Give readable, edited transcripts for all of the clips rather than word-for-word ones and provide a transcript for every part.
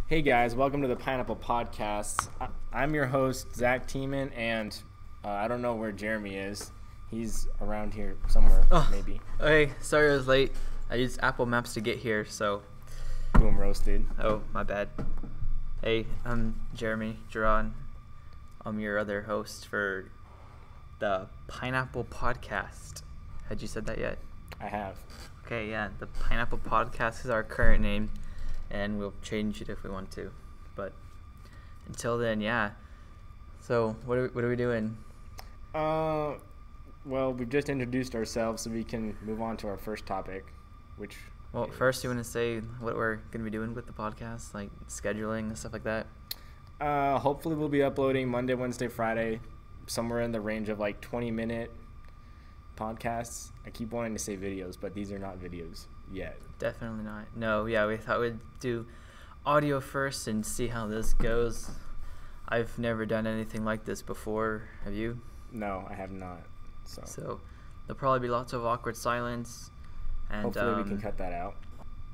Hey guys, welcome to the Pineapple Podcast. I'm your host, Zach Tiemann, and I don't know where Jeremy is. He's around here somewhere, maybe. Hey, sorry I was late. I used Apple Maps to get here, so... Boom, roasted. Oh, my bad. Hey, I'm Jeremy Geron. I'm your other host for the Pineapple Podcast. Had you said that yet? I have. Okay, yeah, the Pineapple Podcast is our current name, and we'll change it if we want to. But until then, yeah. So, what are we doing? Well, we've just introduced ourselves, so we can move on to our first topic, which... Well, first, you want to say what we're going to be doing with the podcast, like scheduling and stuff like that? Hopefully we'll be uploading Monday, Wednesday, Friday, somewhere in the range of like 20-minute podcasts. I keep wanting to say videos, but these are not videos yet. Definitely not. No, yeah, we thought we'd do audio first and see how this goes. I've never done anything like this before. Have you? No, I have not. So there'll probably be lots of awkward silence. And, hopefully we can cut that out.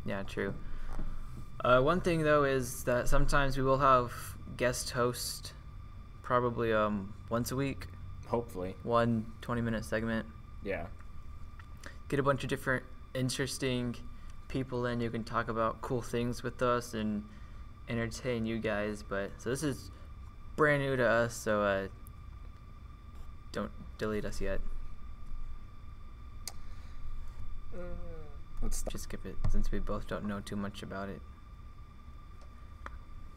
Yeah, true. One thing, though, is that sometimes we will have guest host probably once a week. Hopefully. One 20-minute segment. Yeah. Get a bunch of different interesting people in. You can talk about cool things with us and entertain you guys. So this is brand new to us, so don't delete us yet. Let's just skip it since we both don't know too much about it.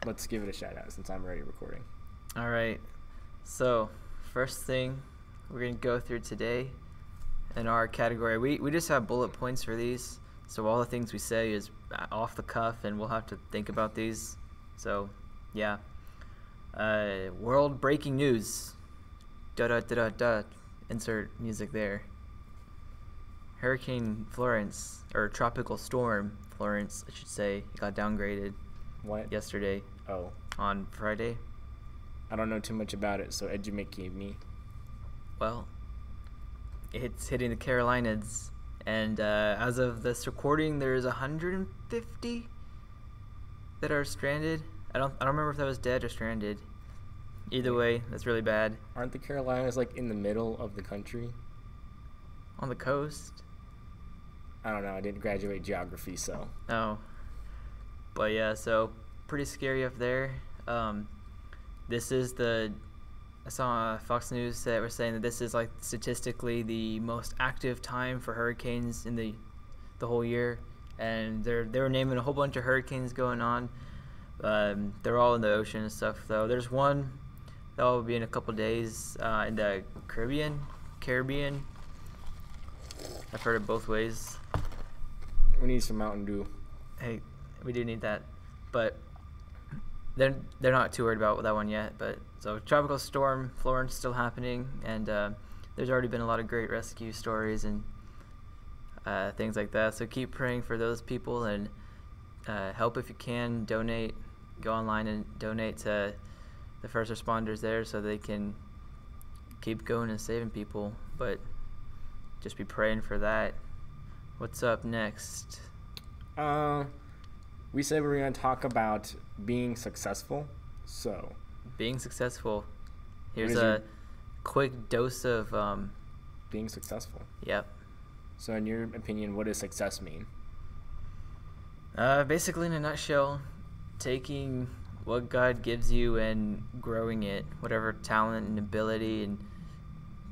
Let's give it a shout out since I'm already recording. All right. So first thing we're going to go through today in our category, we just have bullet points for these. So all the things we say is off the cuff and we'll have to think about these. So yeah. World breaking news. Da-da-da-da-da. Insert music there. Hurricane Florence, or Tropical Storm Florence, I should say, it got downgraded. What? Yesterday. Oh. On Friday. I don't know too much about it, so educate me. Well, it's hitting the Carolinas, and as of this recording, there's 150 that are stranded. I don't remember if that was dead or stranded. Either way, that's really bad. Aren't the Carolinas like in the middle of the country? On the coast? I don't know. I didn't graduate geography, so. Oh. But yeah, so pretty scary up there. This is I saw Fox News that were saying that this is like statistically the most active time for hurricanes in the whole year, and they were naming a whole bunch of hurricanes going on. They're all in the ocean and stuff, though. There's one that will be in a couple days in the Caribbean. I've heard it both ways. We need some Mountain Dew. Hey, we do need that, but they're not too worried about that one yet. But so Tropical Storm Florence still happening, and there's already been a lot of great rescue stories and things like that. So keep praying for those people and help if you can. Donate. Go online and donate to the first responders there so they can keep going and saving people. But just be praying for that. What's up next? We said we were going to talk about being successful. So, being successful. Here's a quick dose of being successful. Yep. So, in your opinion, what does success mean? Basically, in a nutshell, taking what God gives you and growing it, whatever talent and ability and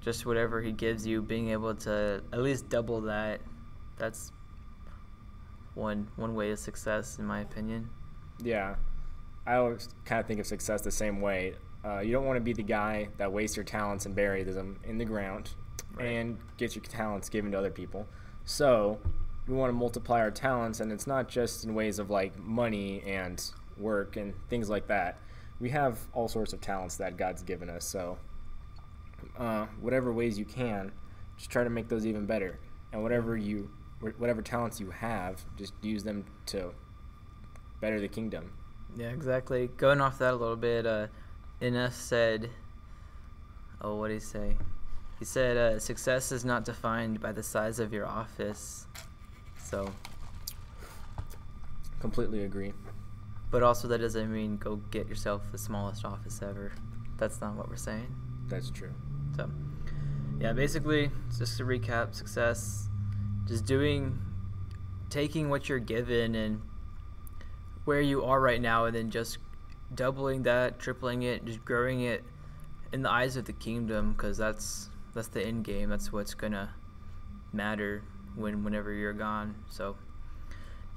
just whatever he gives you, being able to at least double that. That's one way of success, in my opinion. Yeah. I always kind of think of success the same way. You don't want to be the guy that wastes your talents and buries them in the ground and gets your talents given to other people. So we want to multiply our talents, and it's not just in ways of like money and work and things like that. We have all sorts of talents that God's given us. So whatever ways you can, just try to make those even better. And whatever talents you have, just use them to better the kingdom. Yeah, exactly. Going off that a little bit, Ines said, what did he say? He said, success is not defined by the size of your office. So. Completely agree. But also that doesn't mean go get yourself the smallest office ever. That's not what we're saying. That's true. So, yeah, basically, just to recap, success, just taking what you're given and where you are right now, and then just doubling that, tripling it, just growing it in the eyes of the kingdom, because that's the end game. That's what's gonna matter whenever you're gone. So,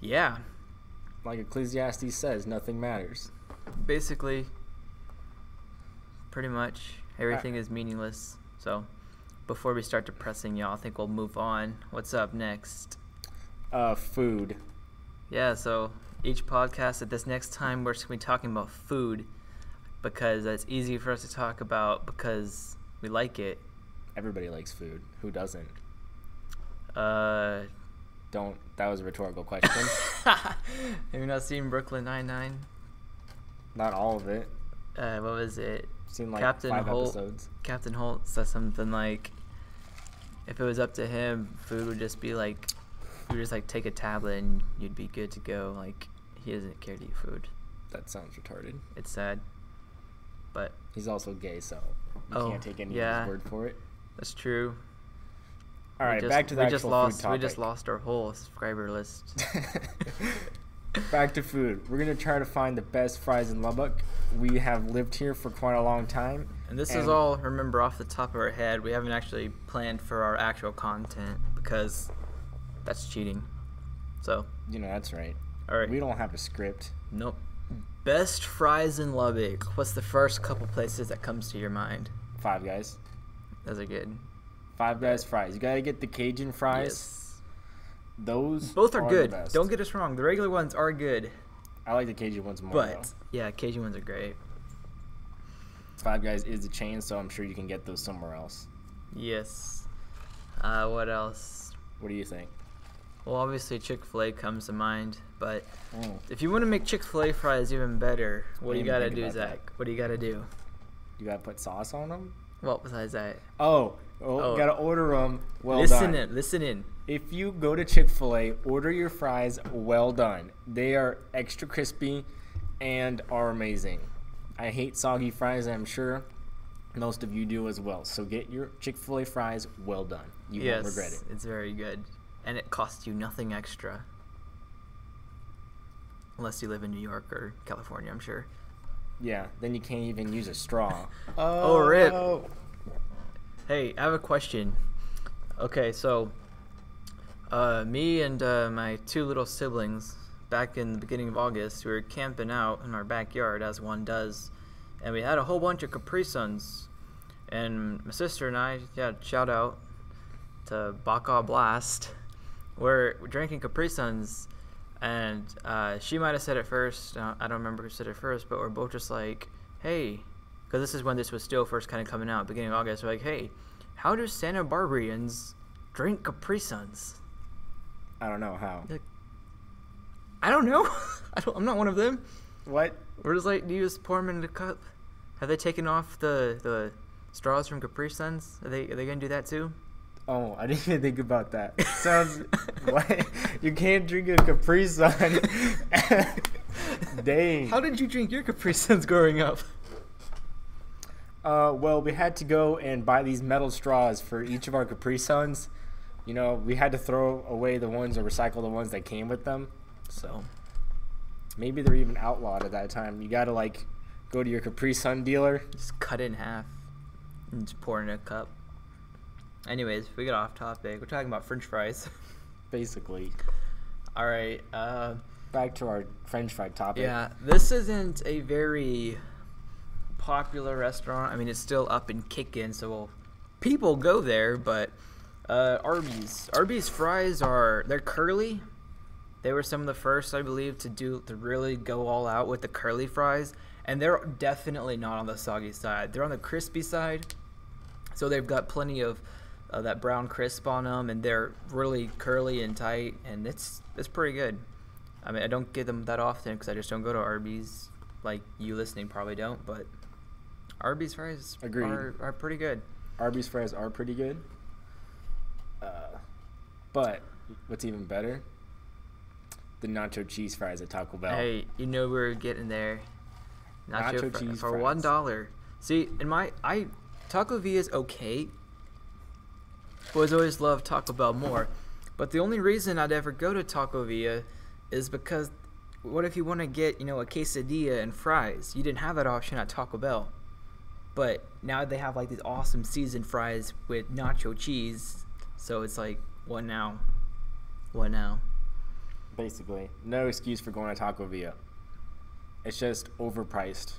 yeah. Like Ecclesiastes says, nothing matters. Basically, pretty much everything is meaningless. So, before we start depressing y'all, I think we'll move on. What's up next? Food. Yeah, so each podcast at this next time, we're just going to be talking about food because that's easy for us to talk about because we like it. Everybody likes food. Who doesn't? That was a rhetorical question. Have you not seen Brooklyn Nine-Nine? Not all of it. What was it? Seen like Captain 5 Holt, episodes. Captain Holt said something like, if it was up to him, food would just be like, you would just like take a tablet and you'd be good to go. Like, he doesn't care to eat food. That sounds retarded. It's sad. But he's also gay, so you can't take any of his word for it. That's true. All right, back to the actual food topic. We just lost our whole subscriber list. Back to food. We're going to try to find the best fries in Lubbock. We have lived here for quite a long time. And this is all, remember, off the top of our head. We haven't actually planned for our actual content because that's cheating. So. That's right. All right. We don't have a script. Nope. Best fries in Lubbock. What's the first couple places that comes to your mind? Five Guys. Those are good. Five Guys fries. You got to get the Cajun fries. Yes. Those both are good. The best. Don't get us wrong. The regular ones are good. I like the Cajun ones more. But, yeah, Cajun ones are great. Five Guys is a chain, so I'm sure you can get those somewhere else. Yes. What else? What do you think? Well, obviously Chick-fil-A comes to mind, but if you want to make Chick-fil-A fries even better, what do you got to do, Zach? What do you got to do? You got to put sauce on them? What besides that? Oh, got to order them well done. Listen in. If you go to Chick-fil-A, order your fries well done. They are extra crispy and are amazing. I hate soggy fries, and I'm sure most of you do as well. So get your Chick-fil-A fries well done. You won't regret it. It's very good. And it costs you nothing extra. Unless you live in New York or California, I'm sure. Yeah, then you can't even use a straw. Oh, rip. Hey, I have a question. Okay, so me and my 2 little siblings, back in the beginning of August, we were camping out in our backyard, as one does, and we had a whole bunch of Capri Suns. And my sister and I, shout out to Baca Blast, we're drinking Capri Suns, and she might have said it first. I don't remember who said it first, but we're both just like, hey, because this is when this was still first kind of coming out, beginning of August. We're like, hey, how do Santa Barbarians drink Capri Suns? I don't know how. Like, I don't know. I'm not one of them. What? We're just like, do you just pour them in the cup? Have they taken off the straws from Capri Suns? Are they gonna do that too? Oh, I didn't even think about that. Sounds what? You can't drink a Capri Sun. Dang. How did you drink your Capri Suns growing up? Well, we had to go and buy these metal straws for each of our Capri Suns. We had to throw away the ones or recycle the ones that came with them. So maybe they're even outlawed at that time. You gotta go to your Capri Sun dealer. Just cut it in half and just pour it in a cup. Anyways, we got off topic. We're talking about French fries. Basically. All right. Back to our French fry topic. Yeah, this isn't a very popular restaurant. I mean, it's still up and kicking, so people go there. But Arby's fries they're curly. They were some of the first, I believe, to really go all out with the curly fries, and they're definitely not on the soggy side. They're on the crispy side, so they've got plenty of that brown crisp on them, and they're really curly and tight, and it's pretty good. I mean, I don't get them that often because I just don't go to Arby's, like you listening probably don't, but Arby's fries are pretty good. Arby's fries are pretty good. But what's even better the nacho cheese fries at Taco Bell. Hey, you know we're getting there. Nacho cheese for fries. $1. See, Taco V is okay. Boys always love Taco Bell more. But the only reason I'd ever go to Taco Villa is because what if you want to get, a quesadilla and fries? You didn't have that option at Taco Bell. But now they have like these awesome seasoned fries with nacho cheese. So it's like, what now? What now? Basically, no excuse for going to Taco Villa. It's just overpriced.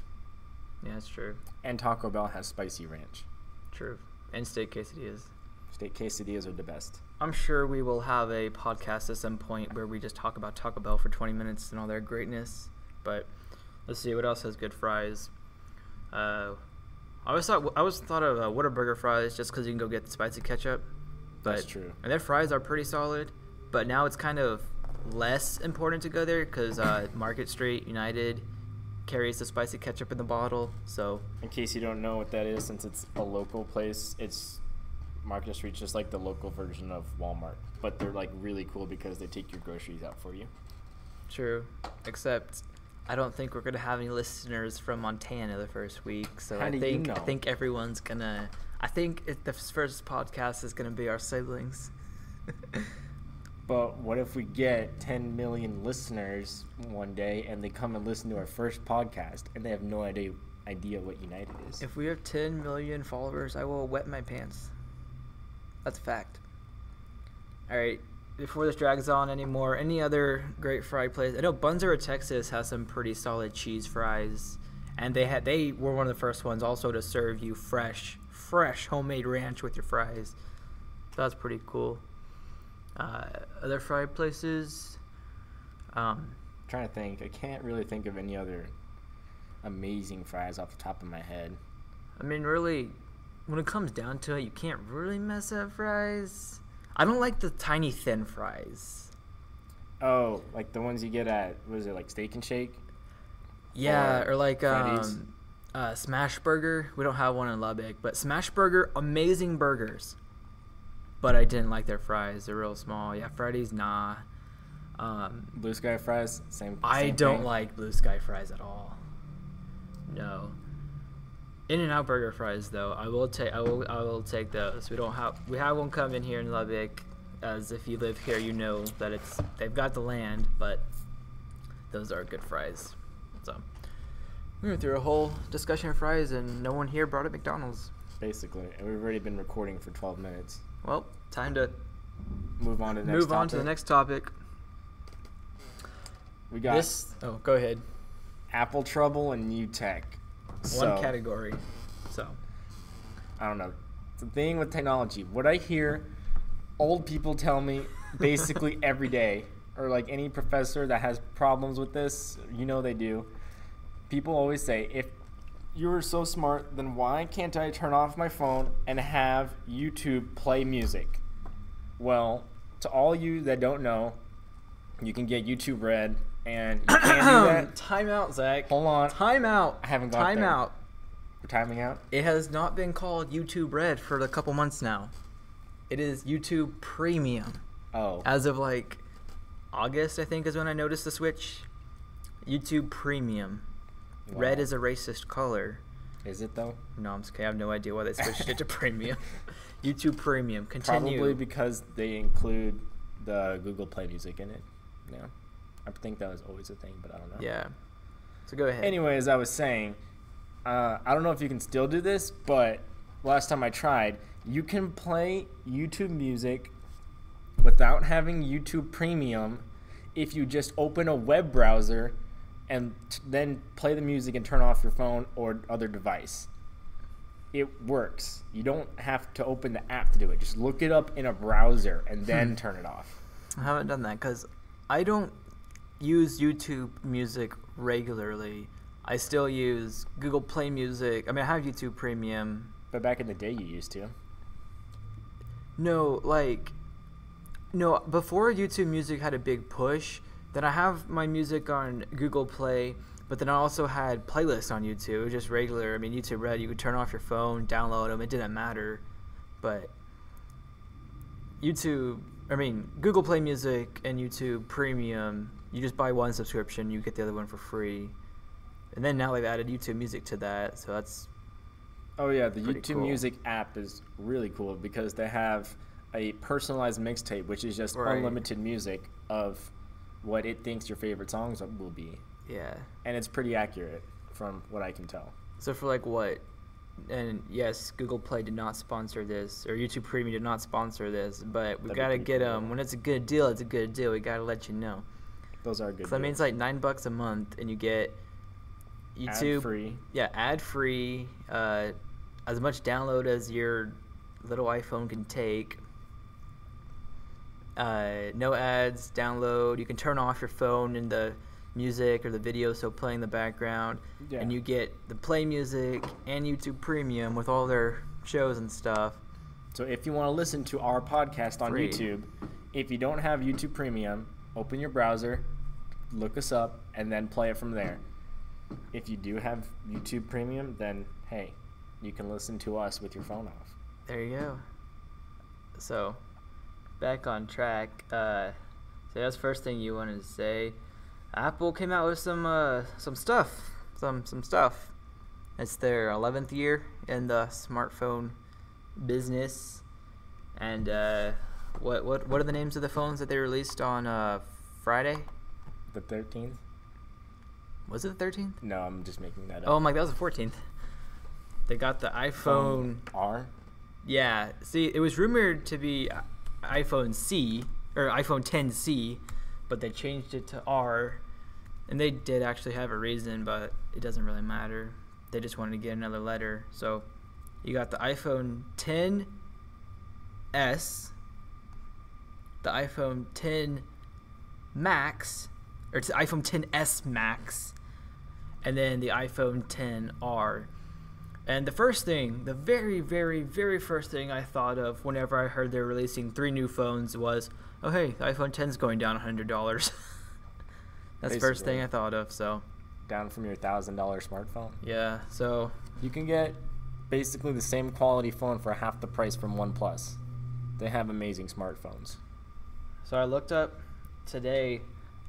Yeah, that's true. And Taco Bell has spicy ranch. True. And steak quesadillas. Steak quesadillas are the best. I'm sure we will have a podcast at some point where we just talk about Taco Bell for 20 minutes and all their greatness. But let's see what else has good fries. I always thought of Whataburger fries just because you can go get the spicy ketchup. But, that's true. And their fries are pretty solid. But now it's kind of less important to go there because Market Street United carries the spicy ketchup in the bottle. So in case you don't know what that is, since it's a local place, it's Market Street's just like the local version of Walmart, but they're like really cool because they take your groceries out for you. True, except I don't think we're gonna have any listeners from Montana the first week. So I think everyone's gonna. I think the first podcast is gonna be our siblings. But what if we get 10 million listeners one day and they come and listen to our first podcast and they have no idea what United is? If we have 10 million followers, I will wet my pants. That's a fact. All right, before this drags on anymore, any other great fry place? I know Bunzera, Texas has some pretty solid cheese fries, and they were one of the first ones also to serve you fresh homemade ranch with your fries. So that's pretty cool. Other fry places? Trying to think. I can't really think of any other amazing fries off the top of my head. I mean, really, when it comes down to it, you can't really mess up fries. I don't like the tiny thin fries. Oh, like the ones you get at, what is it, like Steak and Shake? Yeah, or like Freddy's? Smash Burger. We don't have one in Lubbock, but Smash Burger, amazing burgers. But I didn't like their fries. They're real small. Yeah, Freddy's, nah. Blue Sky fries, same I don't thing. like Blue Sky fries at all. No. In-N-Out burger fries, though, I will take those. We have one coming here in Lubbock. As if you live here, you know that they've got the land, but those are good fries. So we went through a whole discussion of fries, and no one here brought up McDonald's. Basically, and we've already been recording for 12 minutes. Well, time to move on to the next topic. We got this. Oh, go ahead. Apple trouble and new tech. One category. So I don't know. The thing with technology, what I hear old people tell me basically every day, or like any professor that has problems with this, they do. People always say, if you were so smart, then why can't I turn off my phone and have YouTube play music? Well, to all you that don't know, you can get YouTube Red, and you can't do that. Time out, Zach. Hold on. Time out. I haven't got Time there. out. We're timing out? It has not been called YouTube Red for a couple months now. It is YouTube Premium. Oh. As of like August, I think, is when I noticed the switch. YouTube Premium. Wow. Red is a racist color. Is it though? No, I'm just kidding. I have no idea why they switched it to Premium. YouTube Premium. Continue. Probably because they include the Google Play Music in it. Yeah. I think that was always a thing, but I don't know. Yeah. So go ahead. Anyway, as I was saying, I don't know if you can still do this, but last time I tried, you can play YouTube music without having YouTube Premium if you just open a web browser and then play the music and turn off your phone or other device. It works. You don't have to open the app to do it. Just look it up in a browser and then turn it off. I haven't done that because I don't use YouTube Music regularly. I still use Google Play Music. I mean, I have YouTube Premium. But back in the day, you used to. No, before YouTube Music had a big push, then I have my music on Google Play, but then I also had playlists on YouTube, just regular. I mean, YouTube Red, you could turn off your phone, download them, it didn't matter. But Google Play Music and YouTube Premium you just buy one subscription, you get the other one for free. And then now they've added YouTube Music to that, so that's Oh yeah, the pretty YouTube cool. Music app is really cool because they have a personalized mixtape, which is just Right. unlimited music of what it thinks your favorite songs will be, Yeah. and it's pretty accurate from what I can tell. So for like what? And yes, Google Play did not sponsor this, or YouTube Premium did not sponsor this, but we That'd be gotta pretty get cool. them. When it's a good deal, it's a good deal. We gotta let you know. Those are good. So that means like $9 a month, and you get YouTube ad free. Yeah, ad free, as much download as your little iPhone can take. No ads, download. You can turn off your phone and the music or the video so play in the background. Yeah. And you get the Play Music and YouTube Premium with all their shows and stuff. So if you want to listen to our podcast on Free. YouTube, if you don't have YouTube Premium, open your browser, look us up, and then play it from there. If you do have YouTube Premium, then hey, you can listen to us with your phone off. There you go. So, back on track. So that's the first thing you wanted to say. Apple came out with some stuff. Some stuff. It's their 11th year in the smartphone business. And what are the names of the phones that they released on Friday? The 13th? Was it the 13th? No, I'm just making that up. Oh, that was the 14th. They got the iPhone. R? Yeah. See, it was rumored to be iPhone C or iPhone 10C, but they changed it to R, and they did actually have a reason, but it doesn't really matter. They just wanted to get another letter. So you got the iPhone 10s, the iPhone 10 Max, or it's the iPhone 10s Max, and then the iPhone 10R. And the very, very, very first thing I thought of whenever I heard they're releasing 3 new phones was, oh hey, the iPhone 10's going down $100. That's the first thing I thought of. So Down from your $1,000 smartphone. yeah, so You can get basically the same quality phone for half the price from OnePlus. They have amazing smartphones. I looked up today.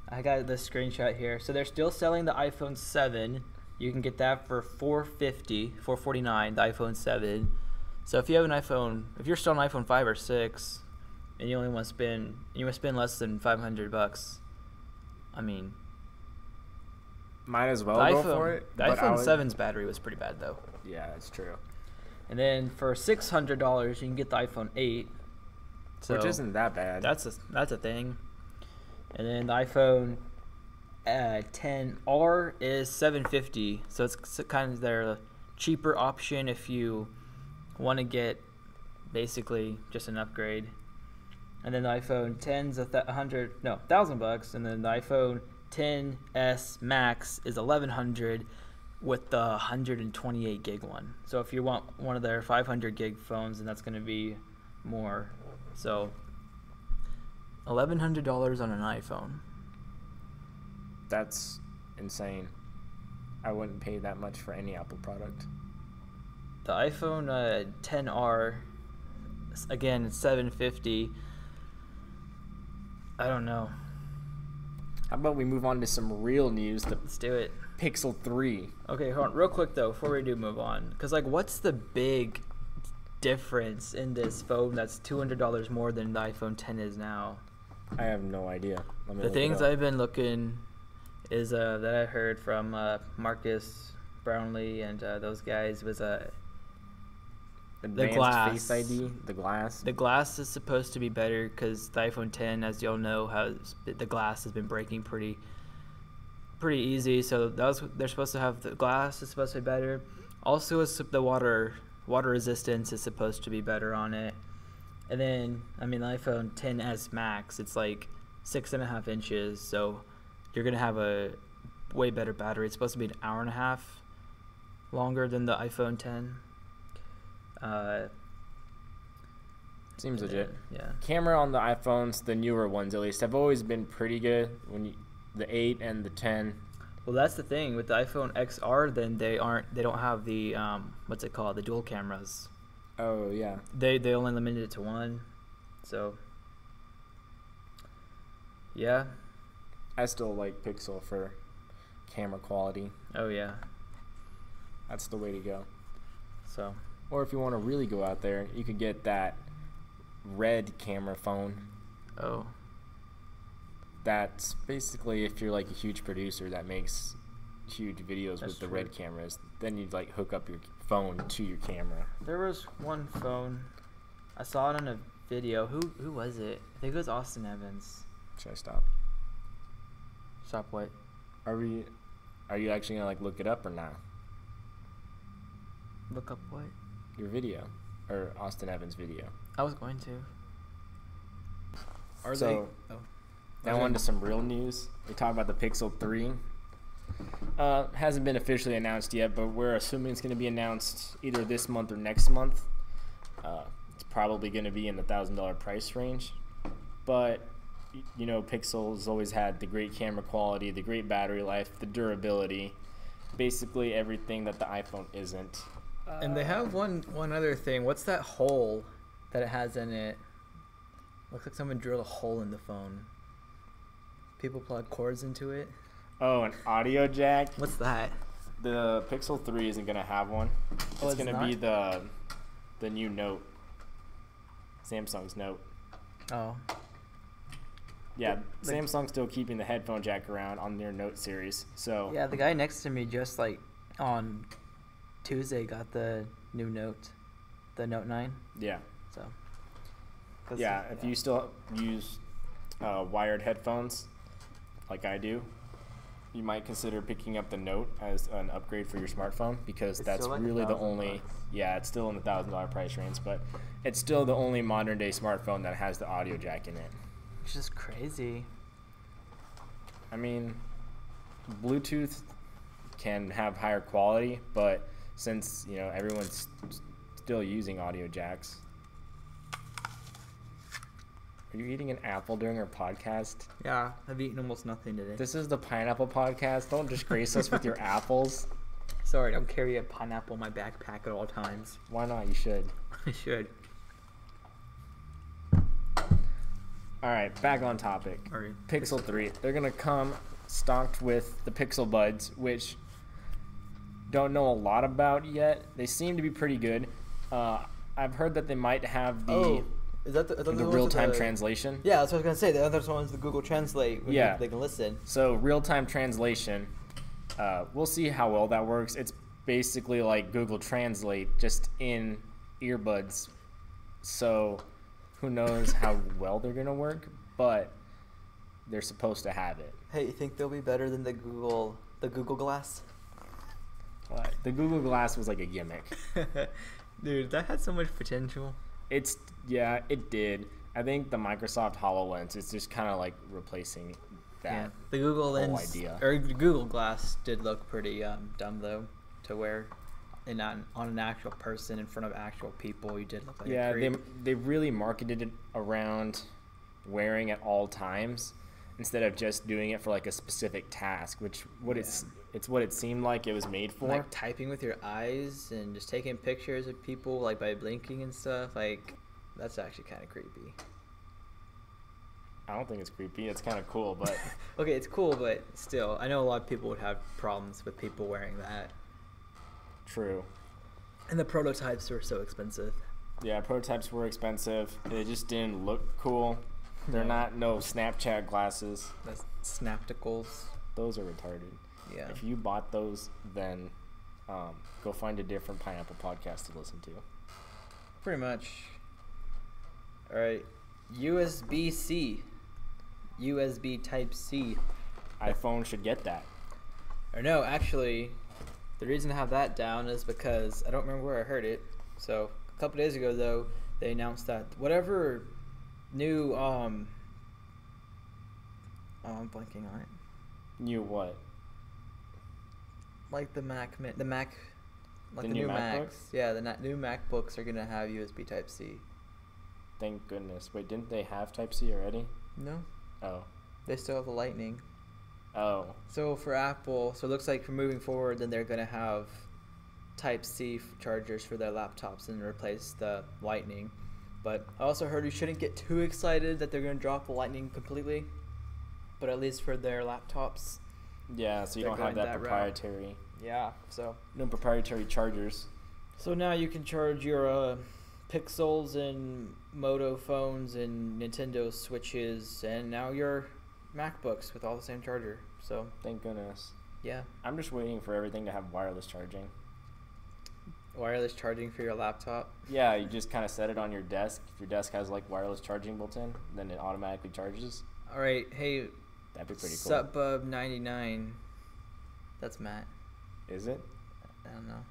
I got this screenshot here. So they're still selling the iPhone 7. You can get that for $449, the iPhone 7. So if you have an iPhone, if you're still on iPhone 5 or 6, and you only want to spend, less than $500, I mean, Might as well the go iPhone, for it. the but I iPhone would- 7's battery was pretty bad though. Yeah, it's true. And then for $600, you can get the iPhone 8. So Which isn't that bad. that's a thing. And then the iPhone 10R is $750, so it's kind of their cheaper option if you want to get basically just an upgrade. And then the iPhone 10's $1,000, and then the iPhone 10s Max is $1,100 with the 128 gig one. So if you want one of their 500 gig phones, then that's going to be more. So $1,100 on an iPhone. That's insane. I wouldn't pay that much for any Apple product. The iPhone 10R, again, it's $750. I don't know. How about we move on to some real news? The Let's do it. Pixel 3. Okay, hold on. Real quick, though, before we do move on. Because, what's the big difference in this phone that's $200 more than the iPhone 10 is now? I have no idea. Let me The look it things up. I've been looking is that I heard from Marcus Brownlee and those guys was Advanced glass. Face ID, the glass. the glass is supposed to be better because the iPhone 10, as y'all know, the glass has been breaking pretty easy. So they're supposed to have the glass is supposed to be better. Also, the water resistance is supposed to be better on it. And then the iPhone 10s Max, it's like 6.5 inches, so you're gonna have a way better battery. It's supposed to be an hour and a half longer than the iPhone 10. Seems legit. Yeah. Camera on the iPhones, the newer ones at least, have always been pretty good. The 8 and the 10. Well, that's the thing with the iPhone XR. Then they don't have the what's it called, the dual cameras. Oh yeah. They only limited it to one. So yeah. I still like Pixel for camera quality. Oh yeah. That's the way to go. So. Or if you want to really go out there, you could get that red camera phone. Oh. That's basically if you're like a huge producer that makes huge videos That's with the true. red cameras, then you'd like hook up your phone to your camera. There was one phone. I saw it on a video. Who was it? I think it was Austin Evans. Should I stop? Stop what? Are you actually gonna like look it up or not? Look up what? Your video or Austin Evans video. I was going to. Are So, they? Oh. Now on to some real news. We talked about the Pixel 3. Hasn't been officially announced yet, but we're assuming it's going to be announced either this month or next month. It's probably going to be in the $1,000 price range. But, you know, Pixel's always had the great camera quality, the great battery life, the durability, basically everything that the iPhone isn't. And they have one other thing. What's that hole that it has in it? Looks like someone drilled a hole in the phone. People plug cords into it. Oh, an audio jack? What's that? The Pixel 3 isn't going to have one. Oh, It's going to not? be the new Note. Samsung's Note. Oh. Yeah, Like- Samsung's still keeping the headphone jack around on their Note series. So Yeah, the guy next to me just like on Tuesday got the new Note, the Note 9. yeah. So. Yeah, if you still use wired headphones like I do, you might consider picking up the Note as an upgrade for your smartphone because It's that's still like really the $1,000 only. bucks. Yeah, it's still in the $1,000 price range, but it's still the only modern day smartphone that has the audio jack in it. It's just crazy. I mean, Bluetooth can have higher quality, but since, you know, everyone's still using audio jacks. Are you eating an apple during our podcast? Yeah, I've eaten almost nothing today. This is the Pineapple Podcast. Don't disgrace us with your apples. Sorry, I don't carry a pineapple in my backpack at all times. Why not? You should. I should. All right, back on topic. All right. Pixel 3. They're going to come stocked with the Pixel Buds, which don't know a lot about yet. They seem to be pretty good. I've heard that they might have the is that the real-time translation. Yeah, that's what I was gonna say. The other one's the Google Translate. When Yeah. they can listen. So real-time translation, we'll see how well that works. It's basically like Google Translate, just in earbuds. So who knows how well they're going to work, but they're supposed to have it. Hey, you think they'll be better than the Google Glass? The Google Glass was like a gimmick. Dude, that had so much potential. Yeah, it did. I think the Microsoft HoloLens is just kind of like replacing that. Yeah, the Google whole Lens idea. or the Google Glass did look pretty dumb though to wear, and on an actual person in front of actual people, you did look like Yeah, a creep. they really marketed it around wearing at all times instead of just doing it for like a specific task, which it's what it seemed like it was made for. Like typing with your eyes and just taking pictures of people like by blinking and stuff. Like that's actually kind of creepy. I don't think it's creepy. It's kind of cool, but Okay, it's cool, but still, I know a lot of people would have problems with people wearing that. true. And the prototypes were so expensive. Yeah, prototypes were expensive. They just didn't look cool. They're No. not no Snapchat glasses. That's Snapticals. Those are retarded. Yeah. If you bought those, then go find a different Pineapple Podcast to listen to. Pretty much. All right. USB-C. USB Type-C. iPhone should get that. Or no, actually, the reason I have that down is because I don't remember where I heard it. So a couple days ago, though, they announced that whatever new I'm blanking on it. You what? Like the Mac, like The the new new MacBooks? Macs. Yeah, the new MacBooks are gonna have USB Type-C. Thank goodness. Wait, didn't they have Type-C already? No, Oh. they still have the Lightning. Oh. So for Apple, so it looks like for moving forward, then they're gonna have Type-C chargers for their laptops and replace the Lightning. But I also heard you shouldn't get too excited that they're gonna drop the Lightning completely. but at least for their laptops. Yeah, so you They're don't have going that that route. proprietary. Yeah, so. No proprietary chargers. So now you can charge your Pixels and Moto phones and Nintendo Switches and now your MacBooks with all the same charger. So Thank goodness. yeah, I'm just waiting for everything to have wireless charging. wireless charging for your laptop. Yeah, you just kind of set it on your desk. If your desk has like wireless charging built in, then it automatically charges. All right, hey, That'd be pretty cool. Subbub99. That's Matt. Is it? I don't know.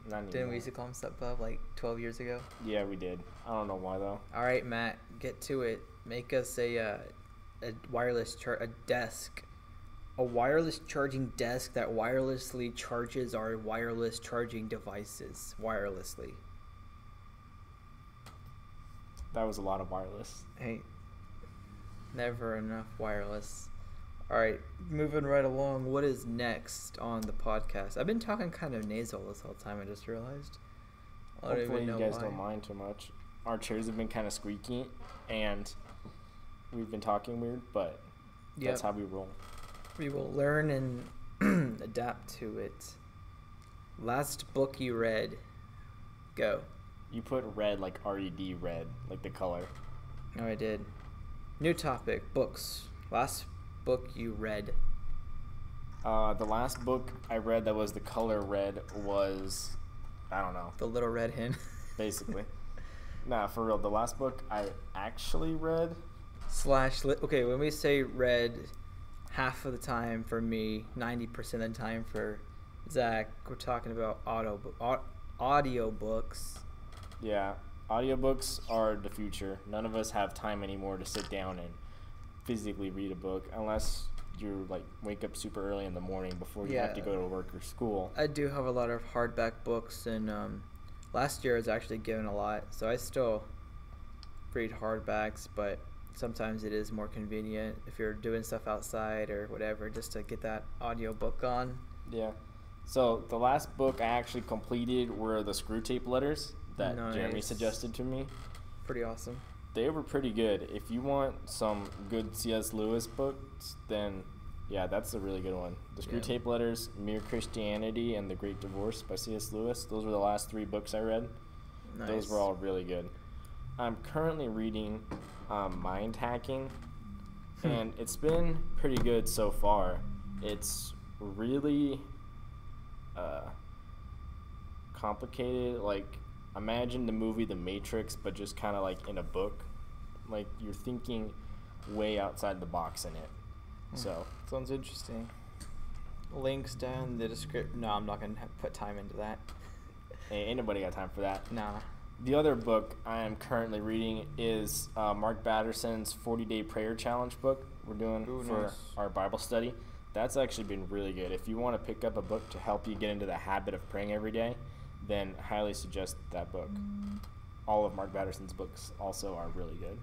Not anymore. Didn't we used to call him Subbub like 12 years ago? Yeah, we did. I don't know why though. All right, Matt, get to it. Make us a wireless desk, a wireless charging desk that wirelessly charges our wireless charging devices wirelessly. That was a lot of wireless. Hey, never enough wireless. All right, moving right along. What is next on the podcast? I've been talking kind of nasal this whole time. I just realized. I don't Hopefully even you know guys why. don't mind too much. Our chairs have been kind of squeaky, and we've been talking weird, but that's how we roll. We will learn and adapt to it. Last book you read. Go. You put red like R-E-D red, like the color. Oh, I did. New topic, books. Last book you read. The last book I read that was the color red was, I don't know, The Little Red Hen. basically. Nah, for real, the last book I actually read. Okay, when we say read, half of the time for me, 90% of the time for Zach, we're talking about audio books. Yeah, audiobooks are the future. None of us have time anymore to sit down and physically read a book unless you like wake up super early in the morning before you have to go to work or school. I do have a lot of hardback books, and last year I was actually given a lot, so I still read hardbacks, but sometimes it is more convenient if you're doing stuff outside or whatever just to get that audio book on. Yeah. So the last book I actually completed were the Screw Tape Letters that Jeremy Nice. suggested to me. Pretty awesome. They were pretty good. If you want some good C.S. Lewis books, then yeah, that's a really good one. The Screw Yeah. Tape Letters, Mere Christianity, and The Great Divorce by C.S. Lewis. Those were the last 3 books I read. Nice. Those were all really good. I'm currently reading Mind Hacking, and it's been pretty good so far. It's really complicated. Like, imagine the movie The Matrix, but just kind of like in a book. Like, you're thinking way outside the box in it. So Sounds interesting. Links down in the description. No, I'm not going to put time into that. ain't nobody got time for that. Nah. The other book I am currently reading is Mark Batterson's 40-Day Prayer Challenge book we're doing for nice. our Bible study. That's actually been really good. If you want to pick up a book to help you get into the habit of praying every day, then highly suggest that book. All of Mark Batterson's books also are really good.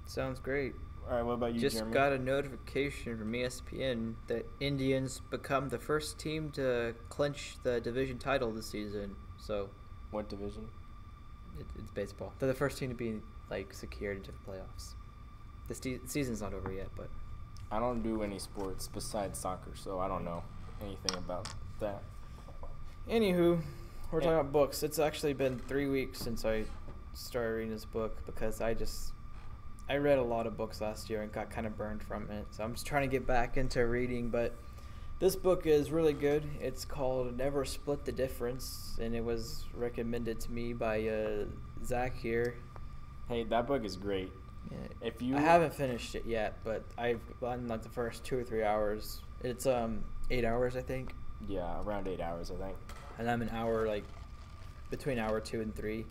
Sounds great. All right, what about you, Just Jeremy? got a notification from ESPN that Indians become the first team to clinch the division title this season. So What division? it's baseball. They're the first team to be like secured into the playoffs. The season's not over yet, but I don't do any sports besides soccer, so I don't know anything about that. anywho, we're Yeah. talking about books. It's actually been 3 weeks since I started reading this book because I read a lot of books last year and got kind of burned from it. So I'm just trying to get back into reading, but this book is really good. It's called Never Split the Difference, and it was recommended to me by Zach here. Hey, that book is great. Yeah. If you I haven't finished it yet, but I've gotten like the first 2 or 3 hours. It's 8 hours, I think, Yeah, around 8 hours, I think. and I'm an hour, like between hour 2 and 3,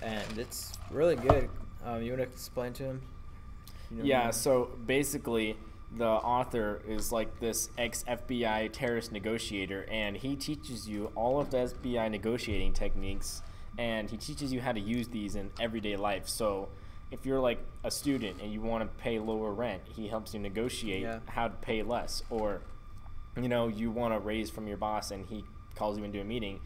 and it's really good. You want to explain to him? You know Yeah, more? so basically, the author is like this ex-FBI terrorist negotiator, and he teaches you all of the FBI negotiating techniques, and he teaches you how to use these in everyday life. So if you're like a student and you want to pay lower rent, he helps you negotiate how to pay less. Or, you want a raise from your boss and he calls you into a meeting,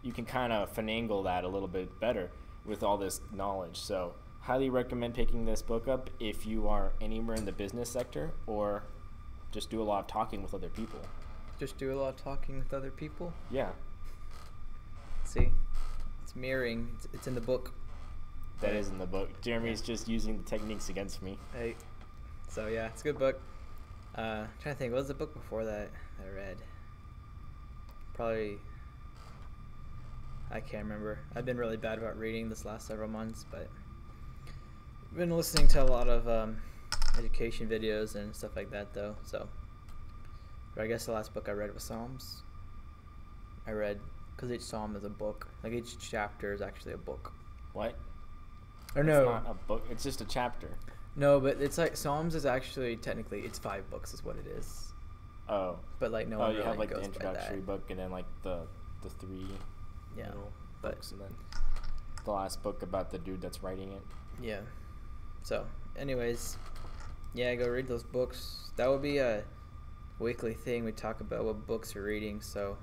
you can kind of finagle that a little bit better with all this knowledge. So highly recommend picking this book up if you are anywhere in the business sector or just do a lot of talking with other people. Just do a lot of talking with other people? Yeah. See? It's mirroring. It's in the book. That is in the book. Jeremy's just using the techniques against me. Hey. So, yeah, it's a good book. Trying to think, what was the book before that I read? Probably... I can't remember. I've been really bad about reading this last several months, but I've been listening to a lot of education videos and stuff like that, though. So, but I guess the last book I read was Psalms. I read, because each psalm is a book. Like each chapter is actually a book. What? Or no? It's not a book. It's just a chapter. No, but it's like Psalms is actually technically it's 5 books is what it is. Oh. But like no Oh, one you really have like goes the introductory by that. book and then like the 3 middle books and then the last book about the dude that's writing it. Yeah. So, anyways, yeah, go read those books. That would be a weekly thing. We talk about what books we're reading. So,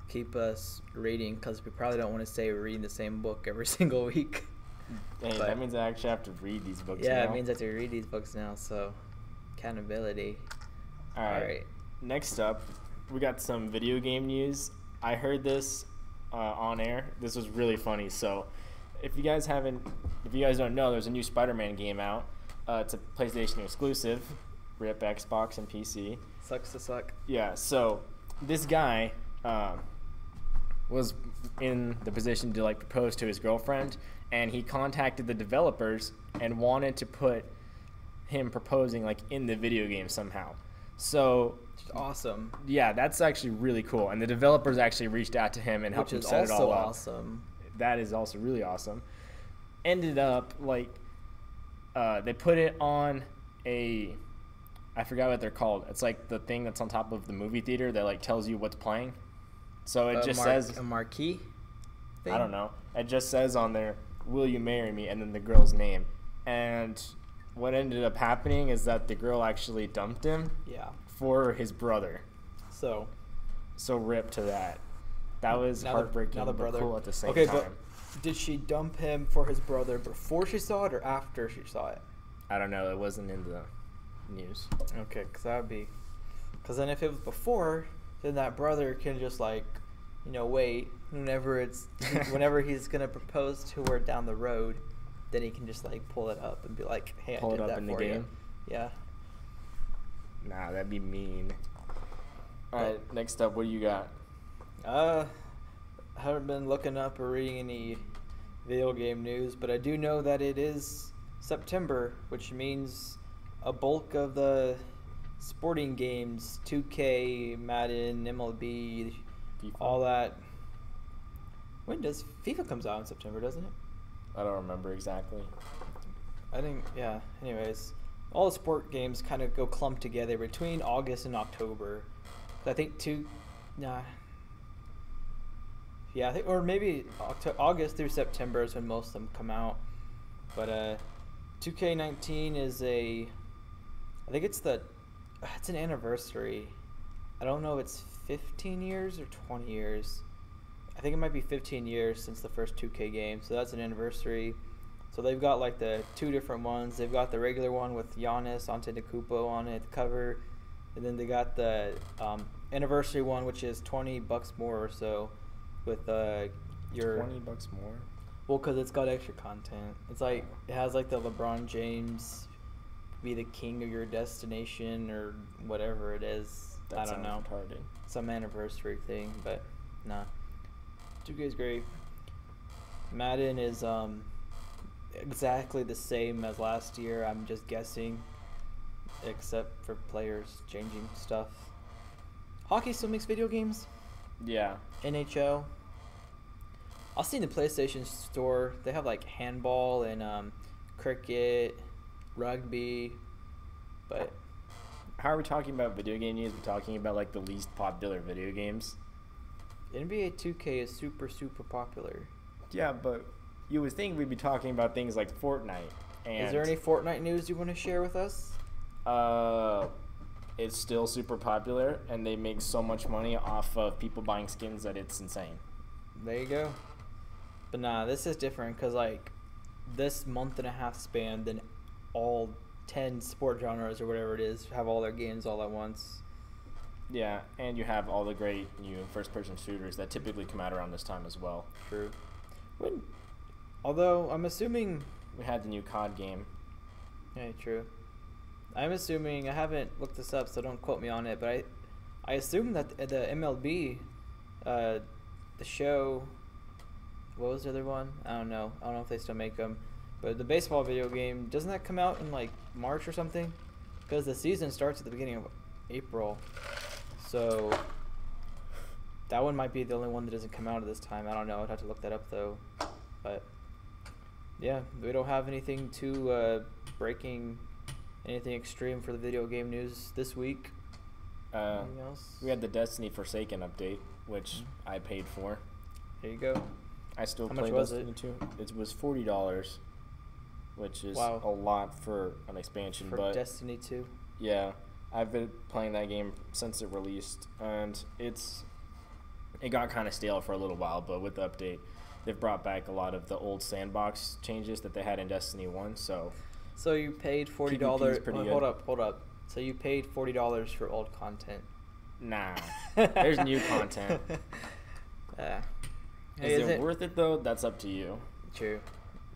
keep us reading because we probably don't want to say we're reading the same book every single week. Hey, But- that means I actually have to read these books Yeah, now. it means I have to read these books now. So, accountability. All right. Next up, we got some video game news. I heard this on air. This was really funny. So, if you guys don't know, there's a new Spider-Man game out. It's a PlayStation exclusive. RIP Xbox and PC. Sucks to suck. Yeah. So, this guy was in the position to like propose to his girlfriend, and he contacted the developers and wanted to put him proposing like in the video game somehow. So. Just awesome. Yeah, that's actually really cool. And the developers actually reached out to him and helped him set it all up. Awesome. That is also really awesome. Ended up, like, they put it on I forgot what they're called. It's like the thing that's on top of the movie theater that, like, tells you what's playing. So it just says... A marquee thing? I don't know. It just says on there, "Will you marry me?" and then the girl's name. And what ended up happening is that the girl actually dumped him. Yeah. For his brother. So RIP to that. That was heartbreaking, but cool at the same time. But did she dump him for his brother before she saw it or after she saw it? I don't know. It wasn't in the news. Okay, because that would be... Because then if it was before, then that brother can just, like, wait. Whenever he's going to propose to her down the road, then he can just, like, pull it up and be like, hey, I did that for you. Pull it up in the game? Yeah. Nah, that'd be mean. Alright, next up, what do you got? I haven't been looking up or reading any video game news, but I do know that it is September, which means a bulk of the sporting games, 2K, Madden, MLB, FIFA. All that. When does FIFA comes out in September, doesn't it? I don't remember exactly. I think, yeah, anyways. All the sport games kind of go clumped together between August and October. I think or maybe August through September is when most of them come out. But 2K19 is I think it's an anniversary. I don't know if it's 15 years or 20 years. I think it might be 15 years since the first 2K game, so that's an anniversary. So they've got like the 2 different ones. They've got the regular one with Giannis Antetokounmpo on it, the cover, and then they got the anniversary one, which is $20 more or so, with your $20 more. Well, because it's got extra content. It's like it has like the LeBron James be the king of your destination or whatever it is. I don't know. Retarded. Some anniversary thing, but nah. 2K is great. Madden is exactly the same as last year. I'm just guessing, except for players changing stuff. Hockey still makes video games. Yeah. NHL. I'll see in the PlayStation Store they have like handball and cricket, rugby, but how are we talking about video game news? We're talking about like the least popular video games. NBA 2K is super popular. Yeah, but you would think we'd be talking about things like Fortnite. And is there any Fortnite news you want to share with us? It's still super popular, and they make so much money off of people buying skins that it's insane. There you go. But nah, this is different because like this month and a half span than all 10 sport genres or whatever it is have all their games all at once. Yeah, and you have all the great new first-person shooters that typically come out around this time as well. True. Although I'm assuming we had the new COD game. Yeah, true. I'm assuming, I haven't looked this up, so don't quote me on it, but I assume that the MLB, the show, what was the other one? I don't know if they still make them. But the baseball video game, doesn't that come out in like March or something? Because the season starts at the beginning of April. So that one might be the only one that doesn't come out at this time. I don't know. I'd have to look that up though. But yeah, we don't have anything too breaking, anything extreme for the video game news this week. Anything else? We had the Destiny Forsaken update, which I paid for. There you go. I still How play much was Destiny 2. It was $40, which is Wow. a lot for an expansion. For but Destiny 2. yeah, I've been playing that game since it released, and it got kind of stale for a little while, but with the update, they've brought back a lot of the old sandbox changes that they had in Destiny 1, so you paid $40. PvP is pretty good. Hold up. So you paid $40 for old content. nah, there's new content. Hey, Is it worth it, though? That's up to you. True.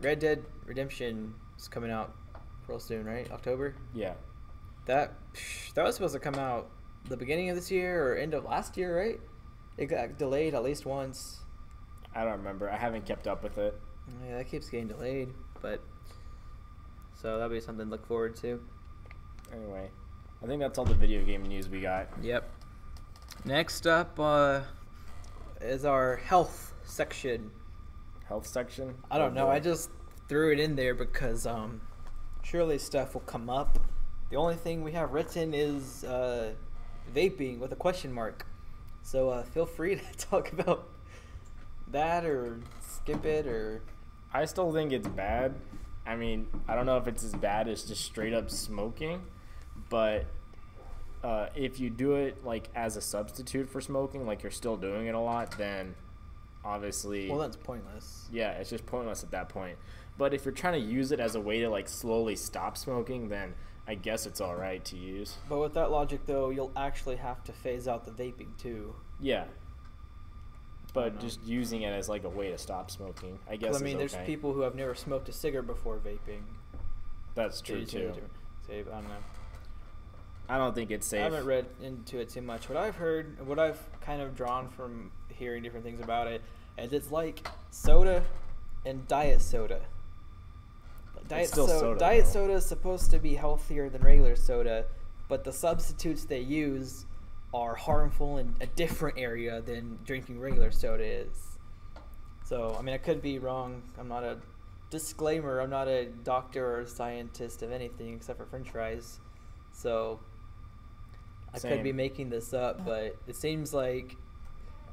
Red Dead Redemption is coming out real soon, right? October? Yeah. That was supposed to come out the beginning of this year or end of last year, right? It got delayed at least once. I don't remember. I haven't kept up with it. Yeah, that keeps getting delayed, but so that'll be something to look forward to. Anyway, I think that's all the video game news we got. Yep. Next up is our health section. Health section? I don't know. I just threw it in there because surely stuff will come up. The only thing we have written is vaping with a question mark. So feel free to talk about that or skip it or... I still think it's bad. I mean, I don't know if it's as bad as just straight up smoking, but if you do it like as a substitute for smoking, like you're still doing it a lot, then obviously... Well, that's pointless. Yeah, it's just pointless at that point. But if you're trying to use it as a way to like slowly stop smoking, then I guess it's all right to use. But with that logic, though, you'll actually have to phase out the vaping, too. Yeah. But just using it as like a way to stop smoking, I guess. I mean, is there's okay. people who have never smoked a cigarette before vaping. That's true too. I don't know. I don't think it's safe. I haven't read into it too much. What I've heard, what I've kind of drawn from hearing different things about it, is it's like soda and diet soda. Diet soda is supposed to be healthier than regular soda, but the substitutes they use are harmful in a different area than drinking regular soda is. So, I mean, I could be wrong. I'm not a disclaimer. I'm not a doctor or a scientist of anything except for French fries. So, I could be making this up, but it seems like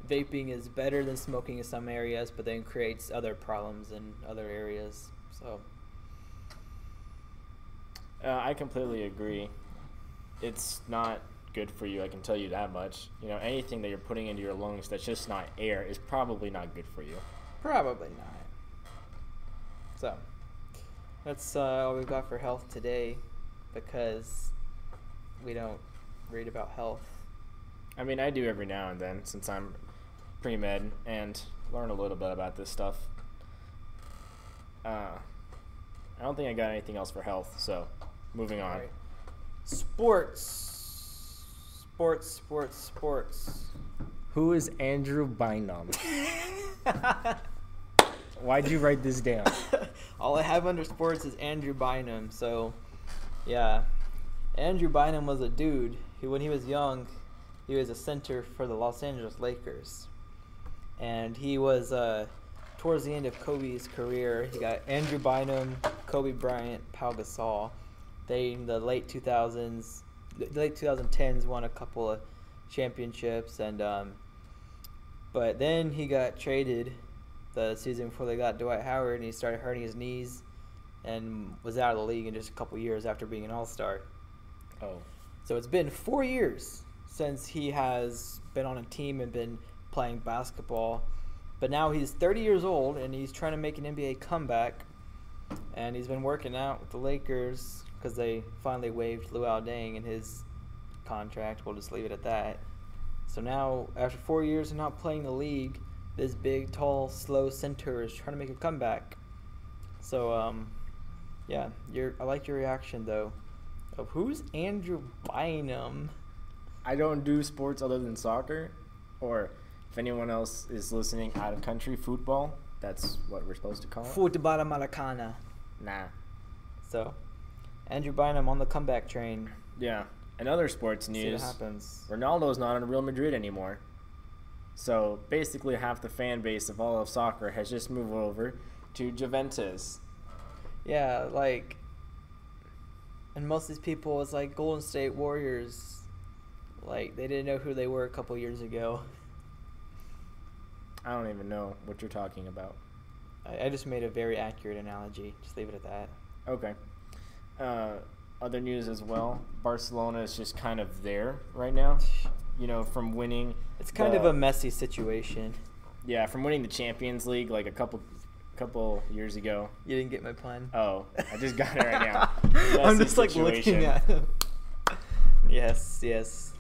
vaping is better than smoking in some areas, but then creates other problems in other areas. So, I completely agree. It's not good for you, I can tell you that much. You know, anything that you're putting into your lungs that's just not air is probably not good for you. Probably not. So, that's all we've got for health today, because we don't read about health. I mean, I do every now and then, since I'm pre-med, and learn a little bit about this stuff. I don't think I got anything else for health, so moving on. Right. Sports. Who is Andrew Bynum? Why'd you write this down? All I have under sports is Andrew Bynum. So, yeah. Andrew Bynum was a dude who, when he was young, he was a center for the Los Angeles Lakers. And he was, towards the end of Kobe's career, he got Andrew Bynum, Kobe Bryant, Pau Gasol. They, in the late 2010s, won a couple of championships, and but then he got traded the season before they got Dwight Howard, and he started hurting his knees and was out of the league in just a couple years after being an all-star. Oh. So it's been 4 years since he has been on a team and been playing basketball, but now he's 30 years old and he's trying to make an NBA comeback. and he's been working out with the Lakers because they finally waived Luol Deng in his contract. We'll just leave it at that. So now, after 4 years of not playing the league, this big, tall, slow center is trying to make a comeback. So, yeah, I like your reaction, though, of who's Andrew Bynum? I don't do sports other than soccer, or if anyone else is listening out of country, football. That's what we're supposed to call it. Football Americana. Nah. So, Andrew Bynum on the comeback train. Yeah. In other sports news, see what happens. Ronaldo's not on Real Madrid anymore. So basically half the fan base of all of soccer has just moved over to Juventus. Yeah, like, and most of these people, it's like Golden State Warriors. Like, they didn't know who they were a couple years ago. I don't even know what you're talking about. I just made a very accurate analogy. Just leave it at that. Okay. Other news as well. Barcelona is just kind of there right now. You know, from winning. It's kind of a messy situation. Yeah, from winning the Champions League like a couple years ago. You didn't get my pun. Oh, I just got it right now. I'm just like looking at him. Yes.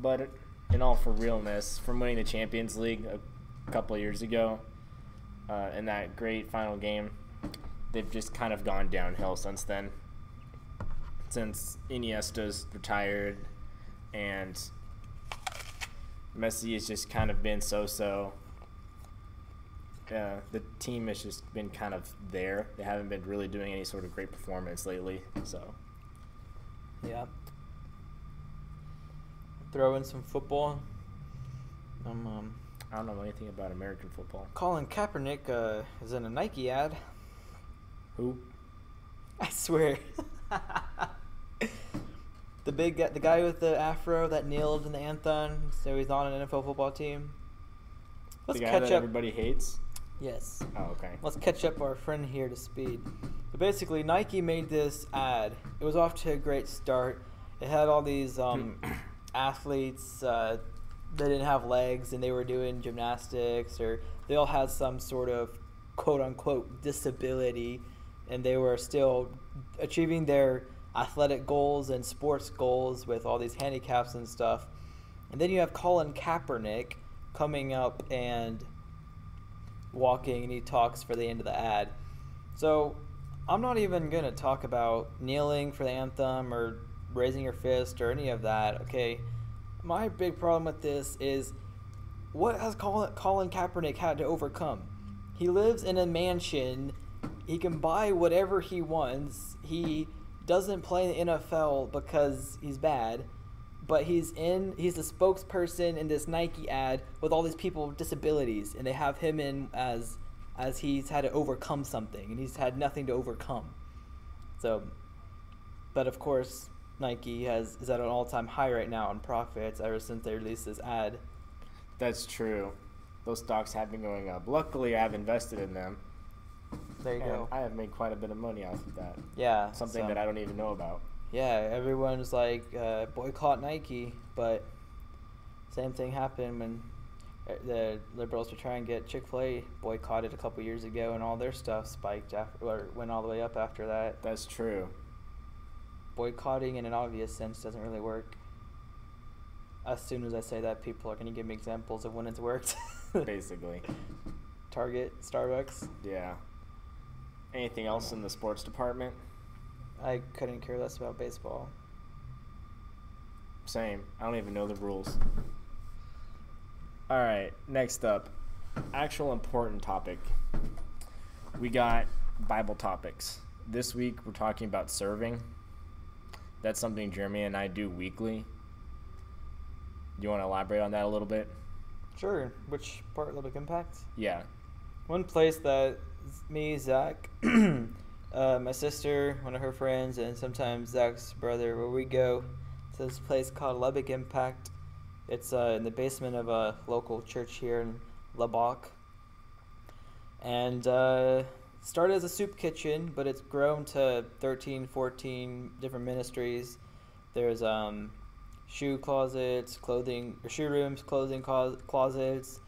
But in all for realness, from winning the Champions League a couple years ago, in that great final game, they've just kind of gone downhill since then. Since Iniesta's retired and Messi has just kind of been so-so. The team has just been kind of there. They haven't been really doing any sort of great performance lately. So, yeah. Throw in some football. I don't know anything about American football. Colin Kaepernick is in a Nike ad. Who? I swear. The guy with the afro that kneeled in the anthem, so he's on an NFL football team. Let's the guy that everybody hates? Yes. Oh, okay. Let's catch up our friend here to speed. But basically, Nike made this ad. It was off to a great start. It had all these athletes that didn't have legs, and they were doing gymnastics, or they all had some sort of quote-unquote disability, and they were still achieving their athletic goals and sports goals with all these handicaps and stuff. And then you have Colin Kaepernick coming up and walking, and he talks for the end of the ad. So I'm not even going to talk about kneeling for the anthem or raising your fist or any of that, okay? My big problem with this is, what has Colin Kaepernick had to overcome? He lives in a mansion. He can buy whatever he wants. He doesn't play in the NFL because he's bad, but he's the spokesperson in this Nike ad with all these people with disabilities, and they have him in as he's had to overcome something, and he's had nothing to overcome. So, but of course, Nike is at an all-time high right now in profits ever since they released this ad. That's true. Those stocks have been going up. Luckily, I've invested in them. There you go. I have made quite a bit of money off of that. Yeah. Something that I don't even know about. Yeah, everyone's like, boycott Nike, but same thing happened when the liberals were trying to get Chick-fil-A boycotted a couple years ago, and all their stuff spiked or went all the way up after that. That's true. Boycotting in an obvious sense doesn't really work. As soon as I say that, people are going to give me examples of when it's worked. Basically. Target, Starbucks. Yeah. Anything else in the sports department? I couldn't care less about baseball. Same. I don't even know the rules. All right, next up, actual important topic. We got Bible topics. This week we're talking about serving. That's something Jeremy and I do weekly. Do you want to elaborate on that a little bit? Sure. Which part, Lubbock Impact? Yeah. One place that me, Zach, my sister, one of her friends, and sometimes Zach's brother, where we go to this place called Lubbock Impact. It's in the basement of a local church here in Lubbock. And started as a soup kitchen, but it's grown to 13, 14 different ministries. There's shoe closets, shoe rooms, clothing closets,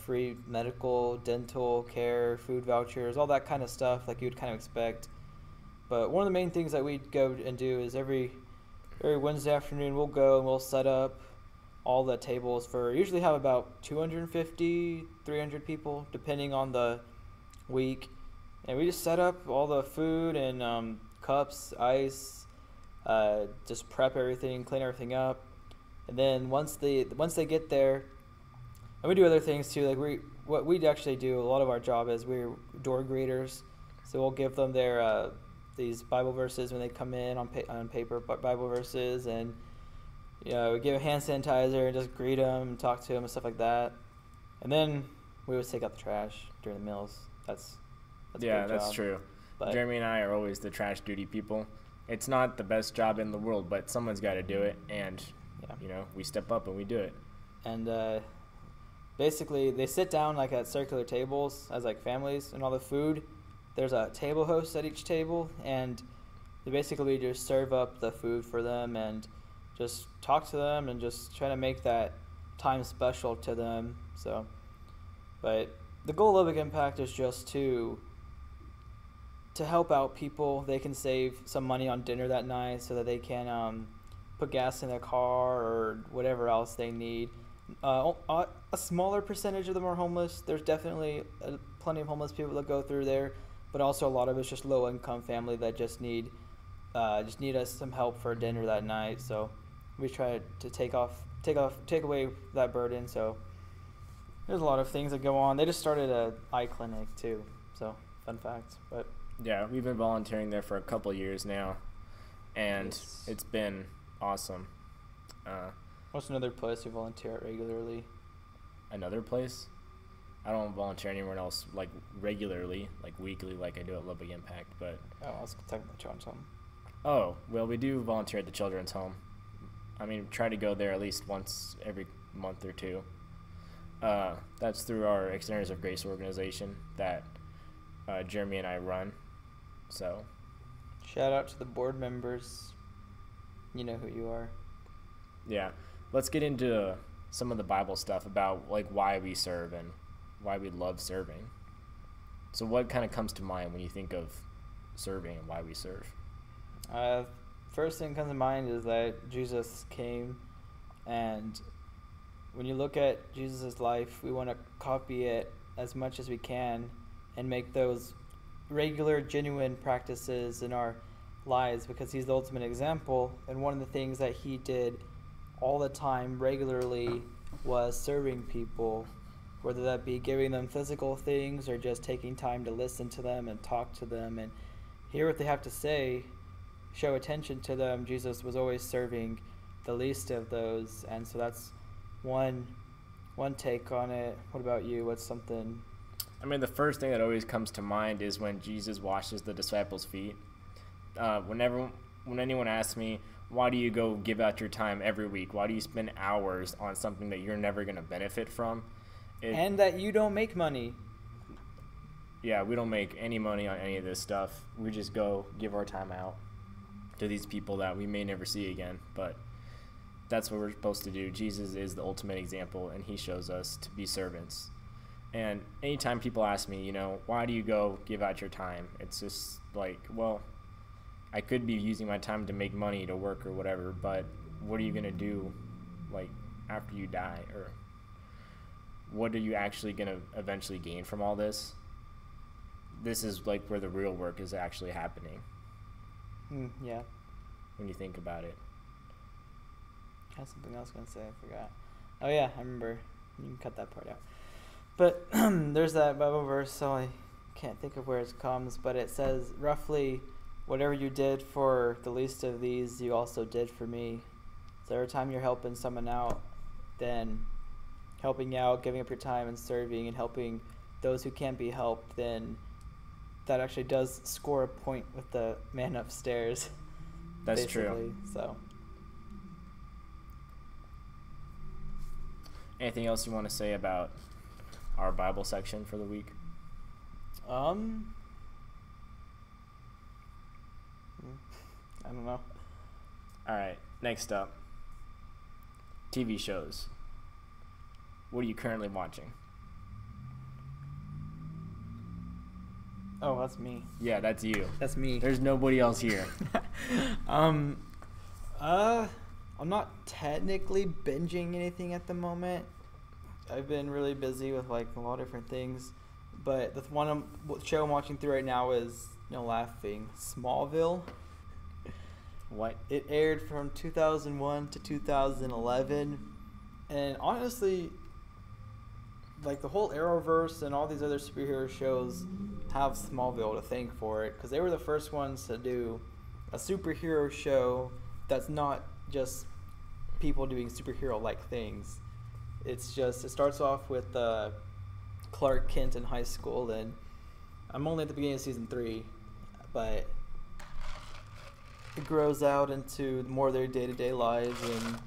free medical, dental care, food vouchers, all that kind of stuff like you would kind of expect. But one of the main things that we go and do is every Wednesday afternoon we'll go and we'll set up all the tables for, usually have about 250, 300 people depending on the week. And we just set up all the food and cups, ice, just prep everything, clean everything up. And then once they get there, and we do other things too. Like what we actually do, a lot of our job is we're door greeters. So we'll give them their these Bible verses when they come in on paper, Bible verses, and we give a hand sanitizer and just greet them and talk to them and stuff like that. And then we always take out the trash during the meals. That's true. But Jeremy and I are always the trash duty people. It's not the best job in the world, but someone's got to do it, and we step up and we do it. And basically, they sit down like at circular tables as like families, and all the food. There's a table host at each table, and they basically just serve up the food for them and just talk to them and just try to make that time special to them. So, but the goal of Big Impact is just to help out people. They can save some money on dinner that night so that they can put gas in their car or whatever else they need. A smaller percentage of them are homeless. There's definitely plenty of homeless people that go through there, but also a lot of it's just low-income family that just need us some help for dinner that night. So we try to take away that burden. So there's a lot of things that go on. They just started an eye clinic too. So fun facts, but. Yeah, we've been volunteering there for a couple years now, and It's been awesome. What's another place you volunteer at regularly? Another place? I don't volunteer anywhere else like regularly, like weekly, like I do at Big Impact. But I was talking about children's home. Oh, well, we do volunteer at the children's home. I mean, try to go there at least once every month or two. That's through our Extenders of Grace organization that Jeremy and I run. So, shout out to the board members. You know who you are. Yeah. Let's get into some of the Bible stuff about like why we serve and why we love serving. So what kind of comes to mind when you think of serving and why we serve? First thing that comes to mind is that Jesus came, and when you look at Jesus' life, we want to copy it as much as we can and make those regular, genuine practices in our lives, because he's the ultimate example. And one of the things that he did all the time regularly was serving people, whether that be giving them physical things or just taking time to listen to them and talk to them and hear what they have to say, show attention to them. Jesus was always serving the least of those. And so that's one take on it. What about you? What's something? I mean, the first thing that always comes to mind is when Jesus washes the disciples' feet. When anyone asks me, why do you go give out your time every week? Why do you spend hours on something that you're never going to benefit from? And that you don't make money. Yeah, we don't make any money on any of this stuff. We just go give our time out to these people that we may never see again. But that's what we're supposed to do. Jesus is the ultimate example, and he shows us to be servants. And anytime people ask me, why do you go give out your time? It's just like, well, I could be using my time to make money, to work or whatever, but what are you going to do, like, after you die? Or what are you actually going to eventually gain from all this? This is, like, where the real work is actually happening. Yeah. When you think about it. I had something else I was going to say. I forgot. Oh, yeah, I remember. You can cut that part out. But there's that Bible verse, so I can't think of where it comes, but it says, roughly, whatever you did for the least of these, you also did for me. So every time you're helping someone out, then helping out, giving up your time and serving and helping those who can't be helped, then that actually does score a point with the man upstairs. That's true. So, anything else you want to say about our Bible section for the week? I don't know. All right, next up, TV shows. What are you currently watching? Oh, that's me. Yeah, that's you. That's me. There's nobody else here. I'm not technically binging anything at the moment. I've been really busy with like a lot of different things, but the show I'm watching through right now is laughing Smallville. What? It aired from 2001 to 2011, and honestly, like the whole Arrowverse and all these other superhero shows have Smallville to thank for it, because they were the first ones to do a superhero show that's not just people doing superhero-like things. It starts off with Clark Kent in high school, and I'm only at the beginning of season 3, but it grows out into more of their day-to-day lives and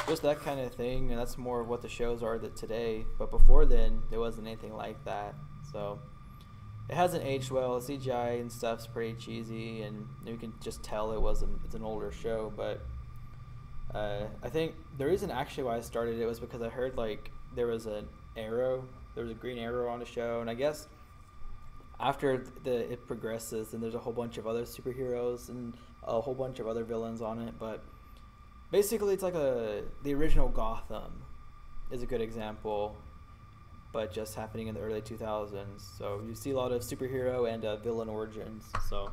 just that kind of thing, and that's more of what the shows are today. But before then, there wasn't anything like that, so it hasn't aged well. The CGI and stuff's pretty cheesy, and you can just tell it's an older show. But I think the reason actually why I started it was because I heard like there was a Green Arrow on the show, and I guess after it progresses, and there's a whole bunch of other superheroes and a whole bunch of other villains on it, but basically it's like the original Gotham is a good example, but just happening in the early 2000s. So you see a lot of superhero and villain origins. So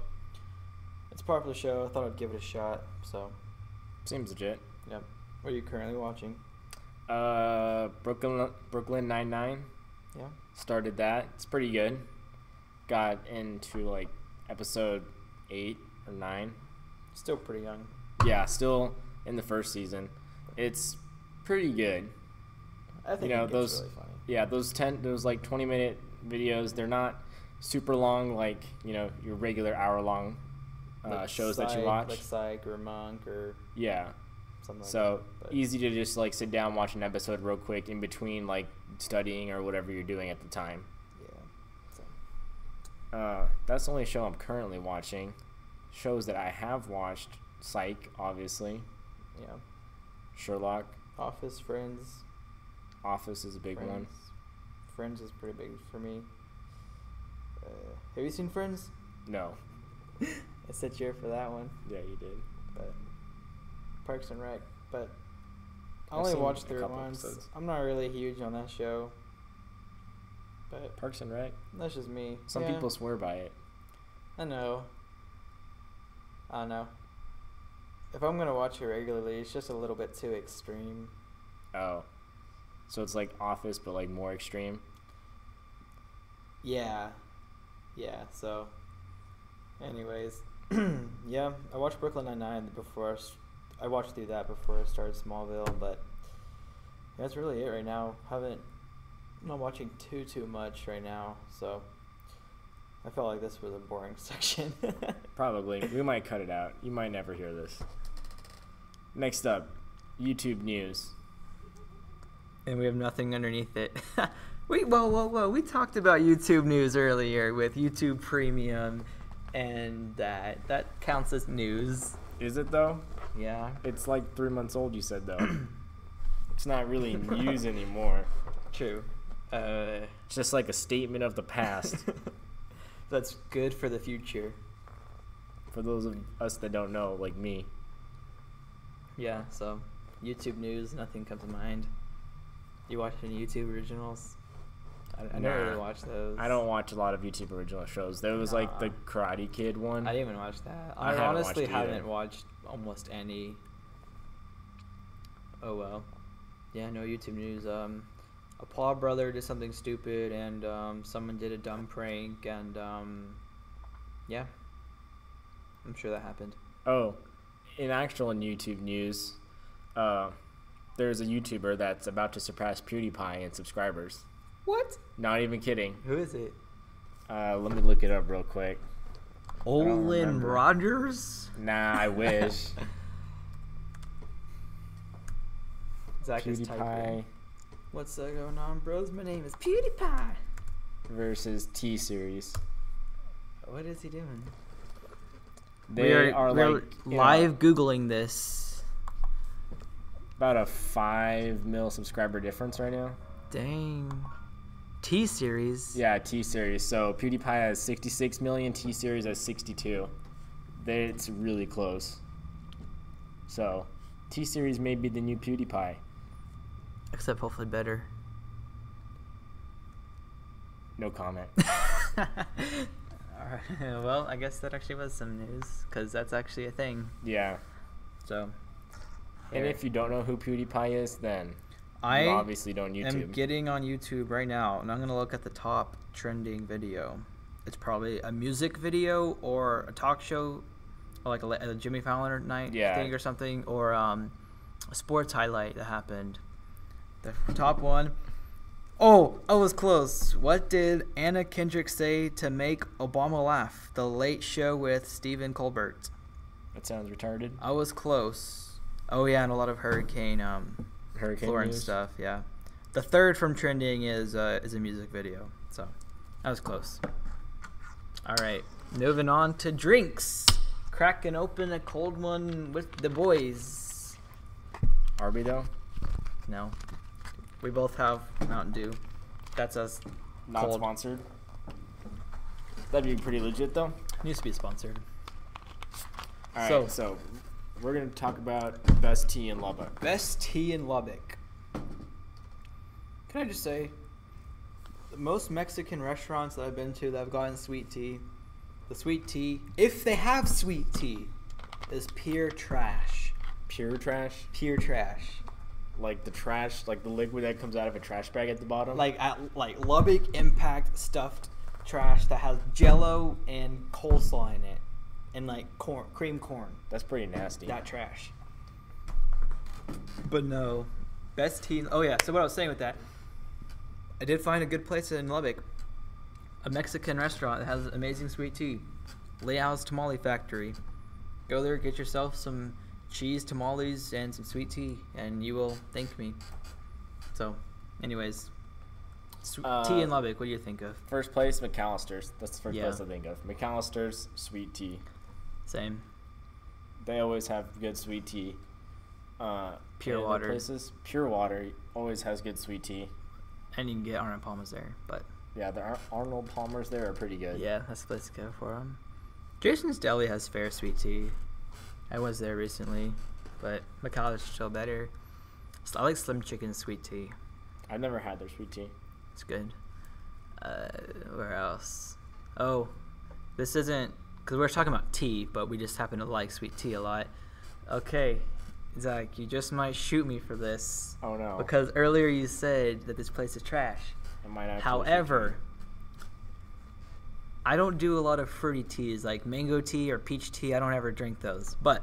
it's a popular show. I thought I'd give it a shot. So seems legit. Yep. What are you currently watching? Brooklyn Nine-Nine. Yeah. Started that. It's pretty good. Got into like episode 8 or 9. Still pretty young. Yeah, still in the first season. It's pretty good. I think it's really funny. Yeah, those 20-minute videos, they're not super long like, your regular hour-long shows that you watch. Like Psych or Monk or yeah. something like so that. Easy to just like sit down, watch an episode real quick in between like studying or whatever you're doing at the time. That's the only show I'm currently watching. Shows that I have watched: Psych, obviously. Yeah. Sherlock. Office, Friends. Office is a big one. Friends is pretty big for me. Have you seen Friends? No. I set you up for that one. Yeah, you did. But Parks and Rec. But I only watched through it once. Episodes. I'm not really huge on that show. But Parks and Rec? That's just me. Some people swear by it. I know. I don't know. If I'm going to watch it regularly, it's just a little bit too extreme. Oh. So it's like Office, but like more extreme? Yeah. Yeah, so. Anyways. Yeah, I watched Brooklyn Nine-Nine before. I watched through that before I started Smallville, but that's really it right now. I'm not watching too much right now, so I felt like this was a boring section. Probably. We might cut it out. You might never hear this. Next up, YouTube news. And we have nothing underneath it. Whoa. We talked about YouTube news earlier with YouTube Premium, and that counts as news. Is it, though? Yeah. It's like 3 months old, you said, though. It's not really news anymore. True. It's just like a statement of the past. That's good for the future. For those of us that don't know, like me. Yeah, so YouTube news, nothing comes to mind. You watch any YouTube originals? I never really watched those. I don't watch a lot of YouTube original shows. There was like the Karate Kid one. I didn't even watch that. I honestly haven't watched almost any. Oh well. Yeah, no YouTube news. A Paul brother did something stupid, and someone did a dumb prank, and yeah, I'm sure that happened. Oh, in actual YouTube news, there's a YouTuber that's about to surpass PewDiePie in subscribers. What? Not even kidding. Who is it? Let me look it up real quick. Olin Rogers? Nah, I wish. Zach is PewDiePie typing. What's going on, bros? My name is PewDiePie. Versus T-Series. What is he doing? We're live Googling this. About a 5 mil subscriber difference right now. Dang. T-Series? Yeah, T-Series. So PewDiePie has 66 million, T-Series has 62. It's really close. So T-Series may be the new PewDiePie. Except hopefully better. No comment. All right. Well, I guess that actually was some news, because that's actually a thing. Yeah. So. And if you don't know who PewDiePie is, then I you obviously don't YouTube. I'm getting on YouTube right now, and I'm going to look at the top trending video. It's probably a music video or a talk show, or like a Jimmy Fallon night thing or something, or a sports highlight that happened. The top one. Oh, I was close. What did Anna Kendrick say to make Obama laugh? The Late Show with Stephen Colbert. That sounds retarded. I was close. Oh yeah, and a lot of hurricane Florence news stuff. Yeah, the third from trending is a music video. So that was close. All right, moving on to drinks. Cracking open a cold one with the boys. Are we though? No, we both have Mountain Dew. That's us. Not cold. sponsored. That'd be pretty legit though. Needs to be sponsored. All right, so we're gonna talk about best tea in Lubbock. Best tea in Lubbock. Can I just say, the most Mexican restaurants that I've been to that have gotten sweet tea, the sweet tea, if they have sweet tea, is pure trash. Pure trash? Pure trash. Like the trash, like the liquid that comes out of a trash bag at the bottom? Like Lubbock Impact stuffed trash that has Jell-O and coleslaw in it. And like cream corn. That's pretty nasty. That trash. But no. Best tea. Oh yeah, so what I was saying with that, I did find a good place in Lubbock. A Mexican restaurant that has amazing sweet tea. Leal's Tamale Factory. Go there, get yourself some cheese tamales and some sweet tea, and you will thank me. So, anyways, tea in Lubbock, what do you think of? First place, McAllister's. That's the first place I think of. McAllister's sweet tea. Same. They always have good sweet tea. Pure water. Places, Pure Water always has good sweet tea. And you can get Arnold Palmer's there, but yeah, the Arnold Palmer's there are pretty good. Yeah, that's the place to go for them. Jason's Deli has fair sweet tea. I was there recently, but McAllister's still better. I like Slim Chicken sweet tea. I've never had their sweet tea. It's good. Where else? Oh, this isn't, because we're talking about tea, but we just happen to like sweet tea a lot. Okay, Zach, you just might shoot me for this. Oh no. Because earlier you said that this place is trash. It might actually. However, I don't do a lot of fruity teas like mango tea or peach tea. I don't ever drink those. But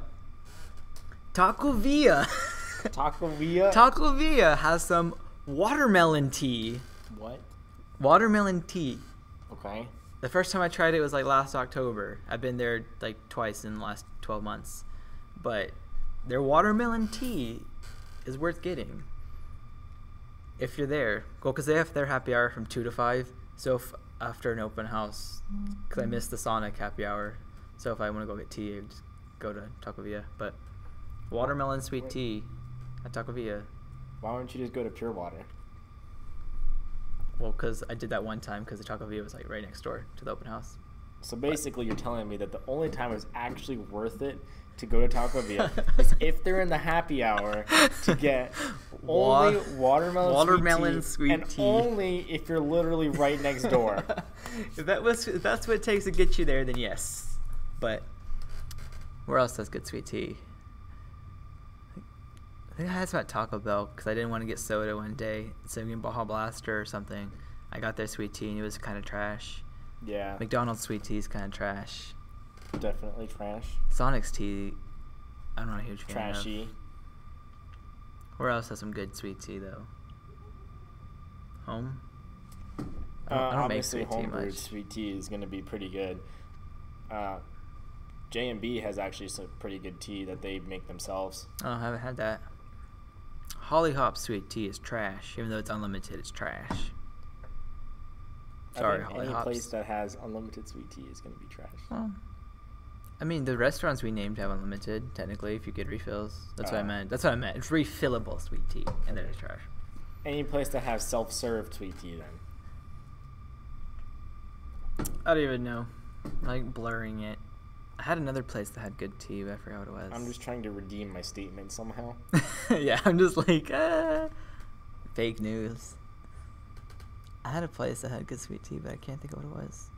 Taco Villa. Taco Villa? Taco Villa has some watermelon tea. What? Watermelon tea. Okay. The first time I tried it was like last October. I've been there like twice in the last 12 months. But their watermelon tea is worth getting. If you're there. Well, because they have their happy hour from 2 to 5. So if after an open house, because I missed the Sonic happy hour. So if I want to go get tea, I just go to Taco Villa. But watermelon sweet tea at Taco Villa. Why don't you just go to Pure Water? Well, because I did that one time because the Taco Villa was like right next door to the open house. So basically you're telling me that the only time it's actually worth it to go to Taco Villa is if they're in the happy hour to get only watermelon sweet tea, and only if you're literally right next door. If that's what it takes to get you there, then yes. But where else does good sweet tea? I think I had some at Taco Bell because I didn't want to get soda one day. So I'm getting Baja Blaster or something. I got their sweet tea and it was kind of trash. Yeah. McDonald's sweet tea is kind of trash. Definitely trash. Sonic's tea, I'm not a huge fan Trashy. of. Where else has some good sweet tea though? Home? I don't make sweet tea much. Sweet tea is going to be pretty good. J&B has actually some pretty good tea that they make themselves. Oh, I haven't had that. Holly Hop sweet tea is trash. Even though it's unlimited, it's trash. Sorry, Holly Hops. Any place that has unlimited sweet tea is going to be trash. Well, I mean, the restaurants we named have unlimited, technically, if you get refills. That's what I meant. That's what I meant. It's refillable sweet tea, and then it's trash. Any place that has self-served sweet tea, then. I don't even know. I like blurring it. I had another place that had good tea, but I forgot what it was. I'm just trying to redeem my statement somehow. Yeah, I'm just like, fake news. I had a place that had good sweet tea, but I can't think of what it was.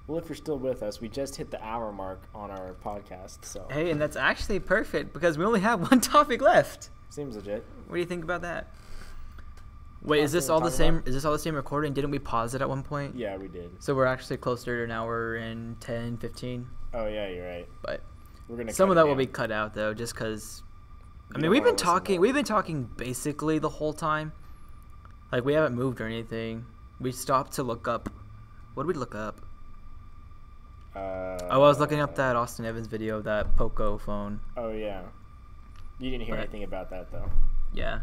Well, if you're still with us, we just hit the hour mark on our podcast, so. Hey, and that's actually perfect because we only have one topic left. Seems legit. What do you think about that? Wait, is this all the same? Is this all the same recording? Didn't we pause it at one point? Yeah, we did. So we're actually closer to an hour and 10, 15. Oh yeah, you're right. But we're gonna some of that will be cut out though, just because. I mean, we've been talking basically the whole time. Like we haven't moved or anything. We stopped to look up. What did we look up? I was looking up that Austin Evans video of that Poco phone. Oh yeah. You didn't hear anything about that though. Yeah.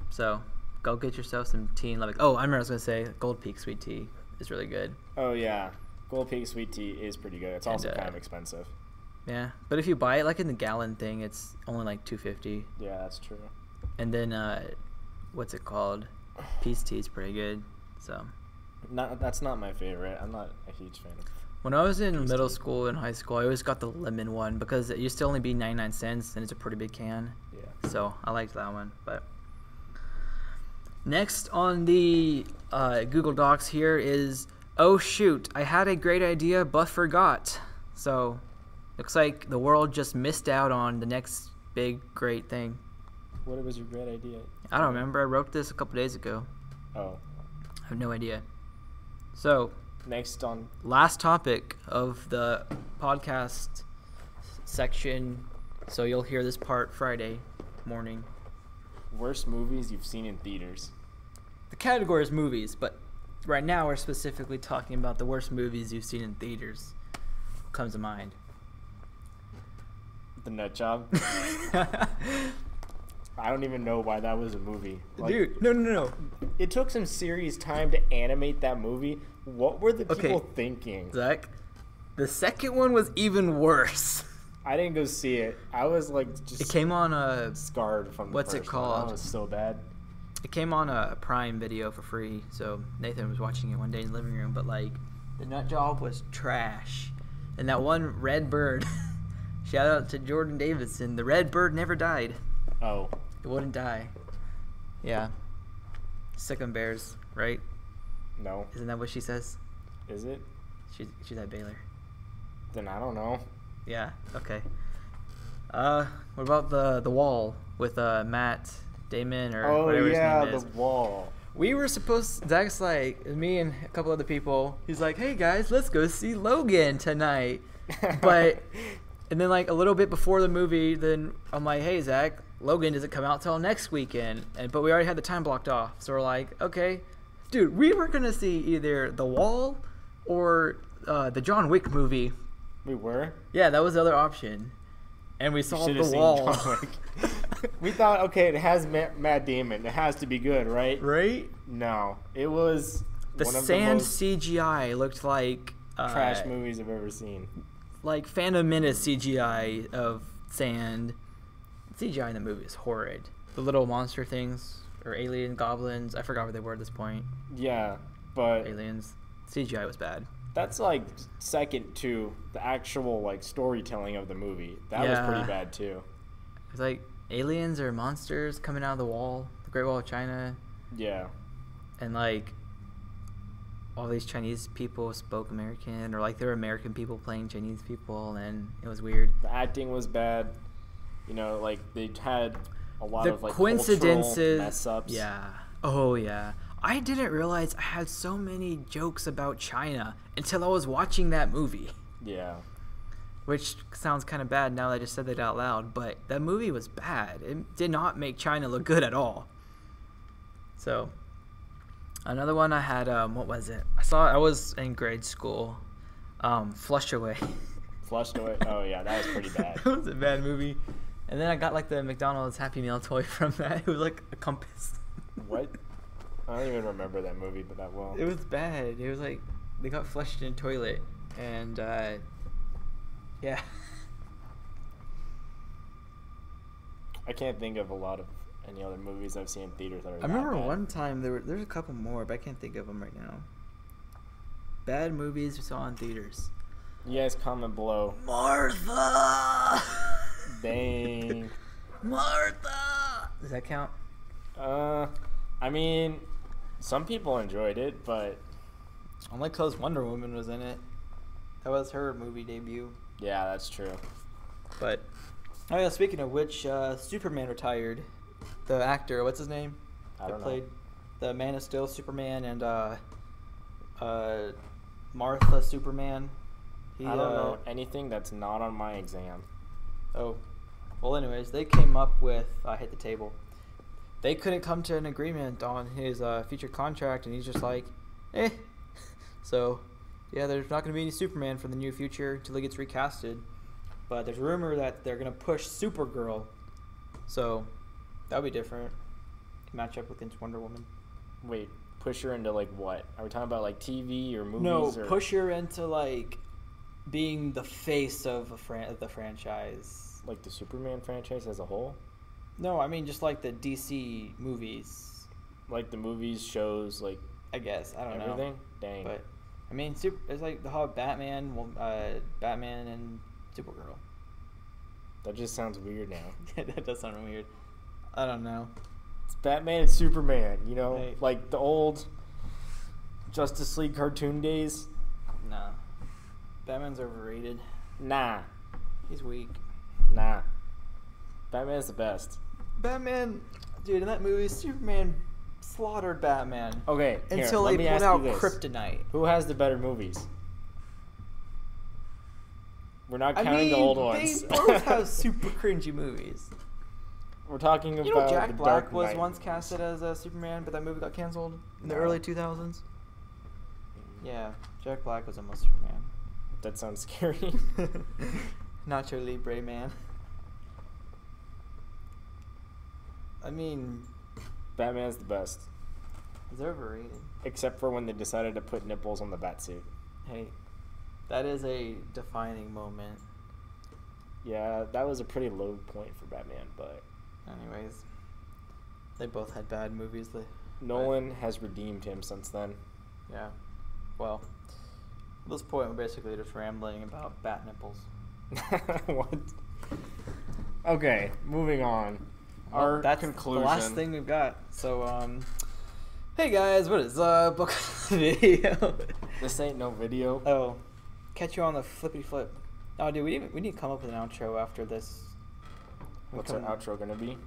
So go get yourself some tea in Lubbock. Oh, I remember I was gonna say Gold Peak sweet tea is really good. Oh yeah, Gold Peak sweet tea is pretty good. It's also kind of expensive. Yeah, but if you buy it like in the gallon thing, it's only like $2.50. Yeah, that's true. And then what's it called? Peace tea is pretty good. So. That's not my favorite. I'm not a huge fan of. When I was in middle school and high school, I always got the lemon one because it used to only be 99 cents and it's a pretty big can. Yeah. So I liked that one. But next on the Google Docs here is, oh shoot, I had a great idea but forgot. So looks like the world just missed out on the next big great thing. What was your great idea? I don't remember. I wrote this a couple days ago. Oh. I have no idea. So. Next on last topic of the podcast section, so you'll hear this part Friday morning. Worst movies you've seen in theaters. The category is movies, but right now we're specifically talking about the worst movies you've seen in theaters. What comes to mind? The Nut Job. I don't even know why that was a movie. Like, dude, no. It took some serious time to animate that movie. What were the people thinking? Zach, the second one was even worse. I didn't go see it. I was like just. It came on scarred from. What's the it first called? One. That was so bad. It came on a Prime Video for free, so Nathan was watching it one day in the living room. But like, the Nut Job was trash, and that one red bird. Shout out to Jordan Davidson. The red bird never died. Oh. It wouldn't die. Yeah. Sick 'em bears, right? No. Isn't that what she says? Is it? She's at Baylor. Then I don't know. Yeah. Okay. What about the Wall with Matt Damon or whatever his name is? The Wall. We were supposed. Zach's like me and a couple other people. He's like, "Hey guys, let's go see Logan tonight." But and then like a little bit before the movie, then I'm like, "Hey Zach, Logan doesn't come out till next weekend," but we already had the time blocked off. So we're like, okay, dude, we were gonna see either The Wall or the John Wick movie. We were? Yeah, that was the other option, and we saw The Wall. We thought, okay, it has Matt Damon. It has to be good, right? Right? No, it was the one of sand the most CGI looked like trash movies I've ever seen. Like Phantom Menace CGI of sand. CGI in the movie is horrid. The little monster things, or alien goblins, I forgot what they were at this point. Yeah, but aliens. CGI was bad. That's like second to the actual like storytelling of the movie. That was pretty bad too. It's like aliens or monsters coming out of the wall, the Great Wall of China. Yeah. And like all these Chinese people spoke American, or like there were American people playing Chinese people, and it was weird. The acting was bad. You know, like they had a lot of like coincidences, mess ups. Yeah. Oh yeah. I didn't realize I had so many jokes about China until I was watching that movie. Yeah. Which sounds kind of bad now that I just said that out loud, but that movie was bad. It did not make China look good at all. So, another one I had, what was it? I was in grade school. Flush Away. Flushed Away? Oh yeah, that was pretty bad. That was a bad movie. And then I got like the McDonald's Happy Meal toy from that. It was like a compass. What? I don't even remember that movie, but that well. It was bad. It was like they got flushed in a toilet, and yeah. I can't think of a lot of any other movies I've seen in theaters that are. I remember one time there's a couple more, but I can't think of them right now. Bad movies we saw in theaters. You guys comment below. Martha. Dang. Martha. Does that count? I mean, some people enjoyed it, but only because Wonder Woman was in it. That was her movie debut. Yeah, that's true. But oh yeah, speaking of which, Superman retired. The actor, what's his name? I don't know. Played the Man of Steel Superman and Martha Superman. I don't know anything that's not on my exam. Oh, well, anyways, they came up with I hit the table. They couldn't come to an agreement on his future contract, and he's just like, eh. So, yeah, there's not going to be any Superman for the near future until he gets recasted. But there's a rumor that they're going to push Supergirl. So, that'll be different. Match up against Wonder Woman. Wait, push her into like what? Are we talking about like TV or movies? No, or? push her into like being the face of the franchise. Like the Superman franchise as a whole? No, I mean just like the DC movies. Like the movies, shows, like I guess I don't know everything. Dang. But I mean, it's like the whole Batman and Supergirl. That just sounds weird now. That does sound weird. I don't know. It's Batman and Superman, you know, Hey. like the old Justice League cartoon days. Nah, Batman's overrated. Nah, He's weak. nah. Batman's the best. Batman, dude, in that movie, Superman slaughtered Batman. Okay, Until let they me put ask out you this. Kryptonite. Who has the better movies? We're not I counting mean, the old ones. they both have super cringy movies. We're talking about You know, Jack the Black Dark was Knight once movies. casted as Superman, but that movie got canceled in the No. early 2000s. Yeah, Jack Black was almost Superman. That sounds scary. Nacho Libre, man. I mean, Batman's the best. he's overrated. Except for when they decided to put nipples on the batsuit. Hey, that is a defining moment. Yeah, that was a pretty low point for Batman, but Anyways, they both had bad movies. Nolan has redeemed him since then. Yeah. Well, at this point, we're basically just rambling about bat nipples. What? Okay, moving on. Our That's conclusion. the last thing we've got. So, hey guys, what is book video? This ain't no video. Oh, catch you on the flippity flip. Oh, dude, we need to come up with an outro after this. What's our outro gonna be?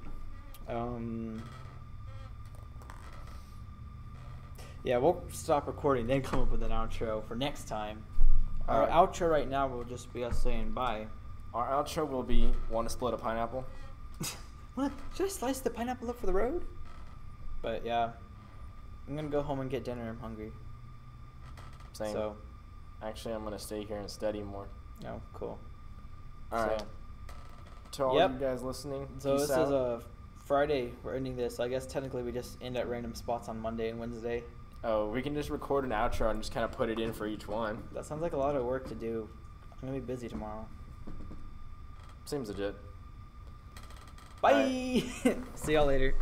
Yeah, we'll stop recording, then come up with an outro for next time. Our Alright. outro right now will just be us saying bye. Our outro will be, want to split a pineapple? What? Should I slice the pineapple up for the road? But yeah, I'm gonna go home and get dinner. I'm hungry. Same. So, Actually, I'm gonna stay here and study more. oh, cool. Alright. So, To all Yep. you guys listening, so peace this out. is a Friday. We're ending this. I guess technically we just end at random spots on Monday and Wednesday. Oh, we can just record an outro and just kind of put it in for each one. That sounds like a lot of work to do. I'm gonna be busy tomorrow. Seems legit. Bye. See y'all later.